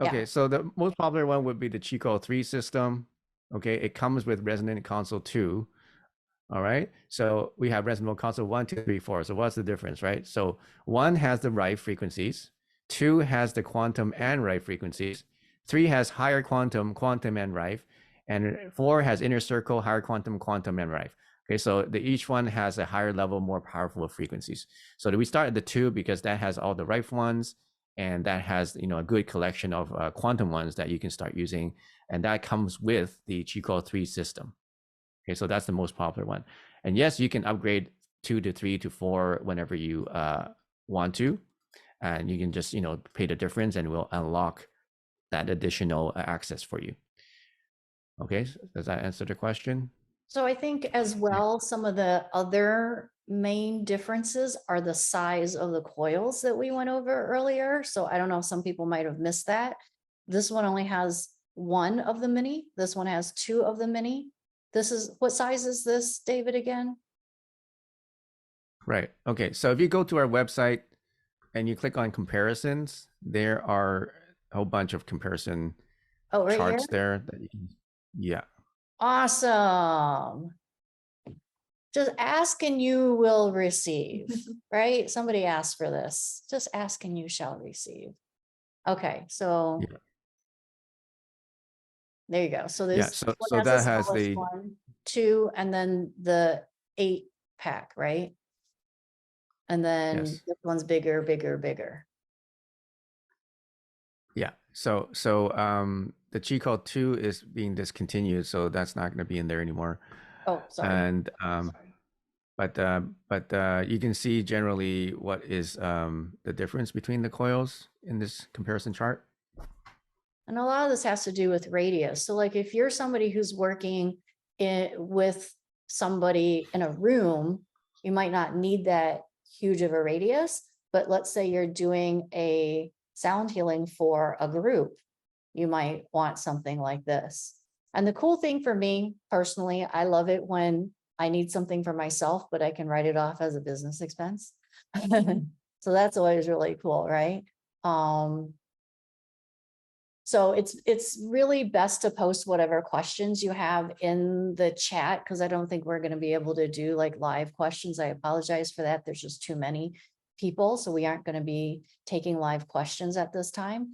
Okay, Yeah. so the most popular one would be the Chico 3 system. Okay, it comes with resonant console 2. All right, so we have resonant console 1, 2, 3, 4. So what's the difference, right? So 1 has the Rife frequencies, 2 has the quantum and Rife frequencies, 3 has higher quantum, quantum and Rife, and 4 has inner circle, higher quantum, quantum and Rife. Okay, so each one has a higher level, more powerful frequencies. So we start at the 2 because that has all the Rife ones, and that has a good collection of quantum ones that you can start using, and that comes with the Chico 3 system. Okay, so that's the most popular one. And yes, you can upgrade 2 to 3 to 4 whenever you want to, and you can just pay the difference, and we'll unlock that additional access for you. Okay, does that answer the question? So I think as well, some of the other main differences are the size of the coils that we went over earlier. So I don't know if some people might have missed that. This one only has 1 of the mini. This one has 2 of the mini. What size is this, David, again? Right. Okay. So if you go to our website and you click on comparisons, there are a whole bunch of comparison Right charts here? there. Yeah. Awesome. Just ask and you will receive, right? Somebody asked for this. Just ask and you shall receive. Okay, so Yeah. there you go. So Yeah. this So one has that the has smallest the 1, 2, and then the 8 pack, right? And then yes. this one's bigger, bigger, bigger. Yeah. So the Qi Coil 2 is being discontinued, so that's not going to be in there anymore. Oh, sorry. And but you can see generally what is the difference between the coils in this comparison chart. And a lot of this has to do with radius. So like if you're somebody who's working with somebody in a room, you might not need that huge of a radius, but let's say you're doing a sound healing for a group, you might want something like this. And the cool thing for me personally, I love it when I need something for myself, but I can write it off as a business expense. So that's always really cool, right? So it's really best to post whatever questions you have in the chat, because I don't think we're going to be able to do like live questions. I apologize for that. There's just too many people, so we aren't going to be taking live questions at this time.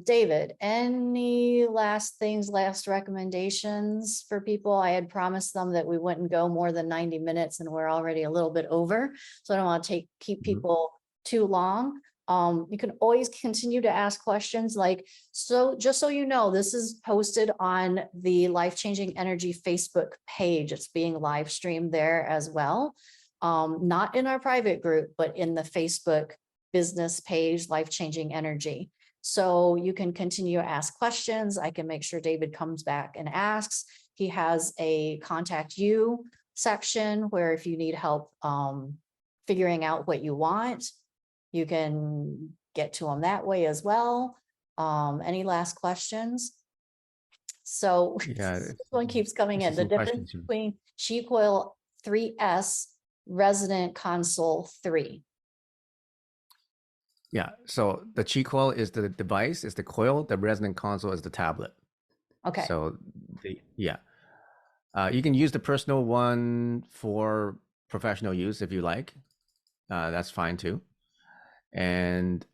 David, any last things, last recommendations for people? I had promised them that we wouldn't go more than 90 minutes and we're already a little bit over, so I don't want to keep people too long. You can always continue to ask questions, like, so just so you know, this is posted on the Life Changing Energy Facebook page. It's being live streamed there as well. Not in our private group, but in the Facebook business page, Life Changing Energy. So you can continue to ask questions. I can make sure David comes back and asks. He has a contact you section where if you need help figuring out what you want, you can get to him that way as well. Any last questions? So Yeah, this one keeps coming in. The difference between Qi Coil 3S Resonant Console 3. Yeah, so the Qi Coil is the device, is the coil. The resonant console is the tablet. Okay. So you can use the personal one for professional use if you like. That's fine too. And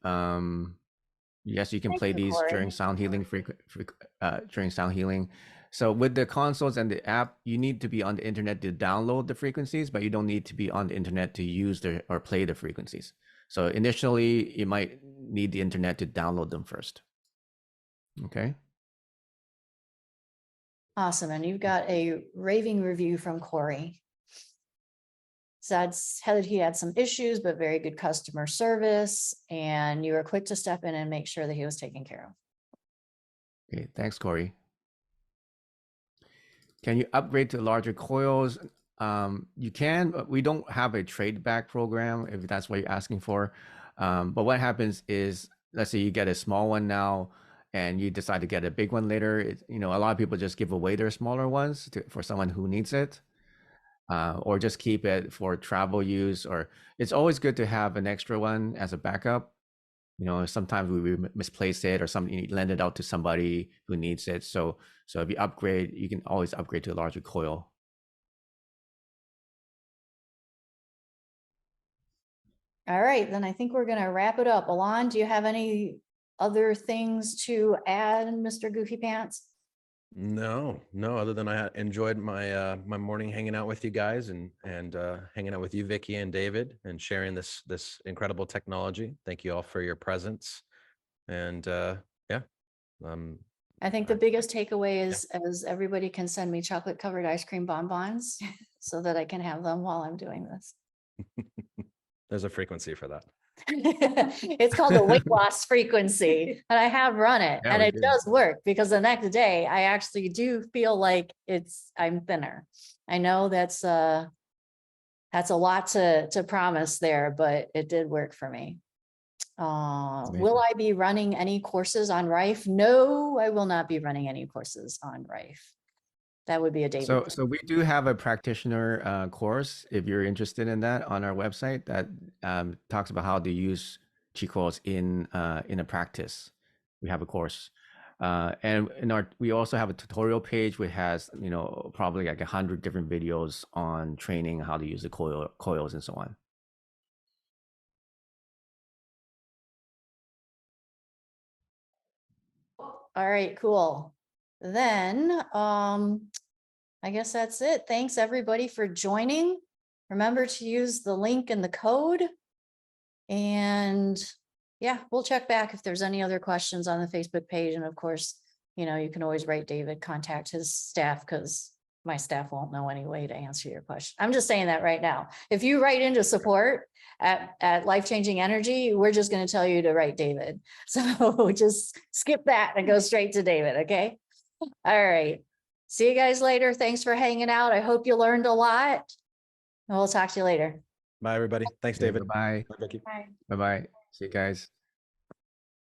yes, you can play these during sound healing during sound healing. So with the consoles and the app, you need to be on the internet to download the frequencies, but you don't need to be on the internet to use or play the frequencies. So initially, you might need the internet to download them first. Okay. Awesome. And you've got a raving review from Corey. Said he had some issues, but very good customer service, and you were quick to step in and make sure that he was taken care of. Okay, thanks, Corey. Can you upgrade to larger coils? You can, but we don't have a trade back program if that's what you're asking for. But what happens is, let's say you get a small one now and you decide to get a big one later. A lot of people just give away their smaller ones for someone who needs it. Or just keep it for travel use, or it's always good to have an extra one as a backup. Sometimes we misplace it, or you lend it out to somebody who needs it. So if you upgrade, you can always upgrade to a larger coil. All right, then I think we're going to wrap it up. Alon, do you have any other things to add, Mr. Goofy Pants? No, other than I enjoyed my my morning hanging out with you guys and hanging out with you, Vicki and David, and sharing this incredible technology. Thank you all for your presence. And yeah. I think the biggest takeaway is as everybody can send me chocolate covered ice cream bonbons so that I can have them while I'm doing this. There's a frequency for that. It's called the weight loss frequency, and I have run it, and it does work, because the next day I actually do feel like I'm thinner. I know that's a lot to promise there, but it did work for me. Will I be running any courses on Rife? No, I will not be running any courses on Rife. That would be a David. So we do have a practitioner course, if you're interested in that, on our website that talks about how to use Qi Coils in a practice. We have a course, and we also have a tutorial page which has probably like 100 different videos on training how to use the coils and so on. All right, cool. Then I guess that's it. Thanks everybody for joining. Remember to use the link in the code, and yeah, we'll check back if there's any other questions on the Facebook page. And of course, you know, you can always write David, contact his staff, because my staff won't know any way to answer your question. I'm just saying that right now. If you write into support at Life Changing Energy, we're just going to tell you to write David. So just skip that and go straight to David. Okay. All right. See you guys later. Thanks for hanging out. I hope you learned a lot. And we'll talk to you later. Bye, everybody. Thanks, David. Bye-bye. Bye, Vicki. Bye. Bye-bye. See you guys.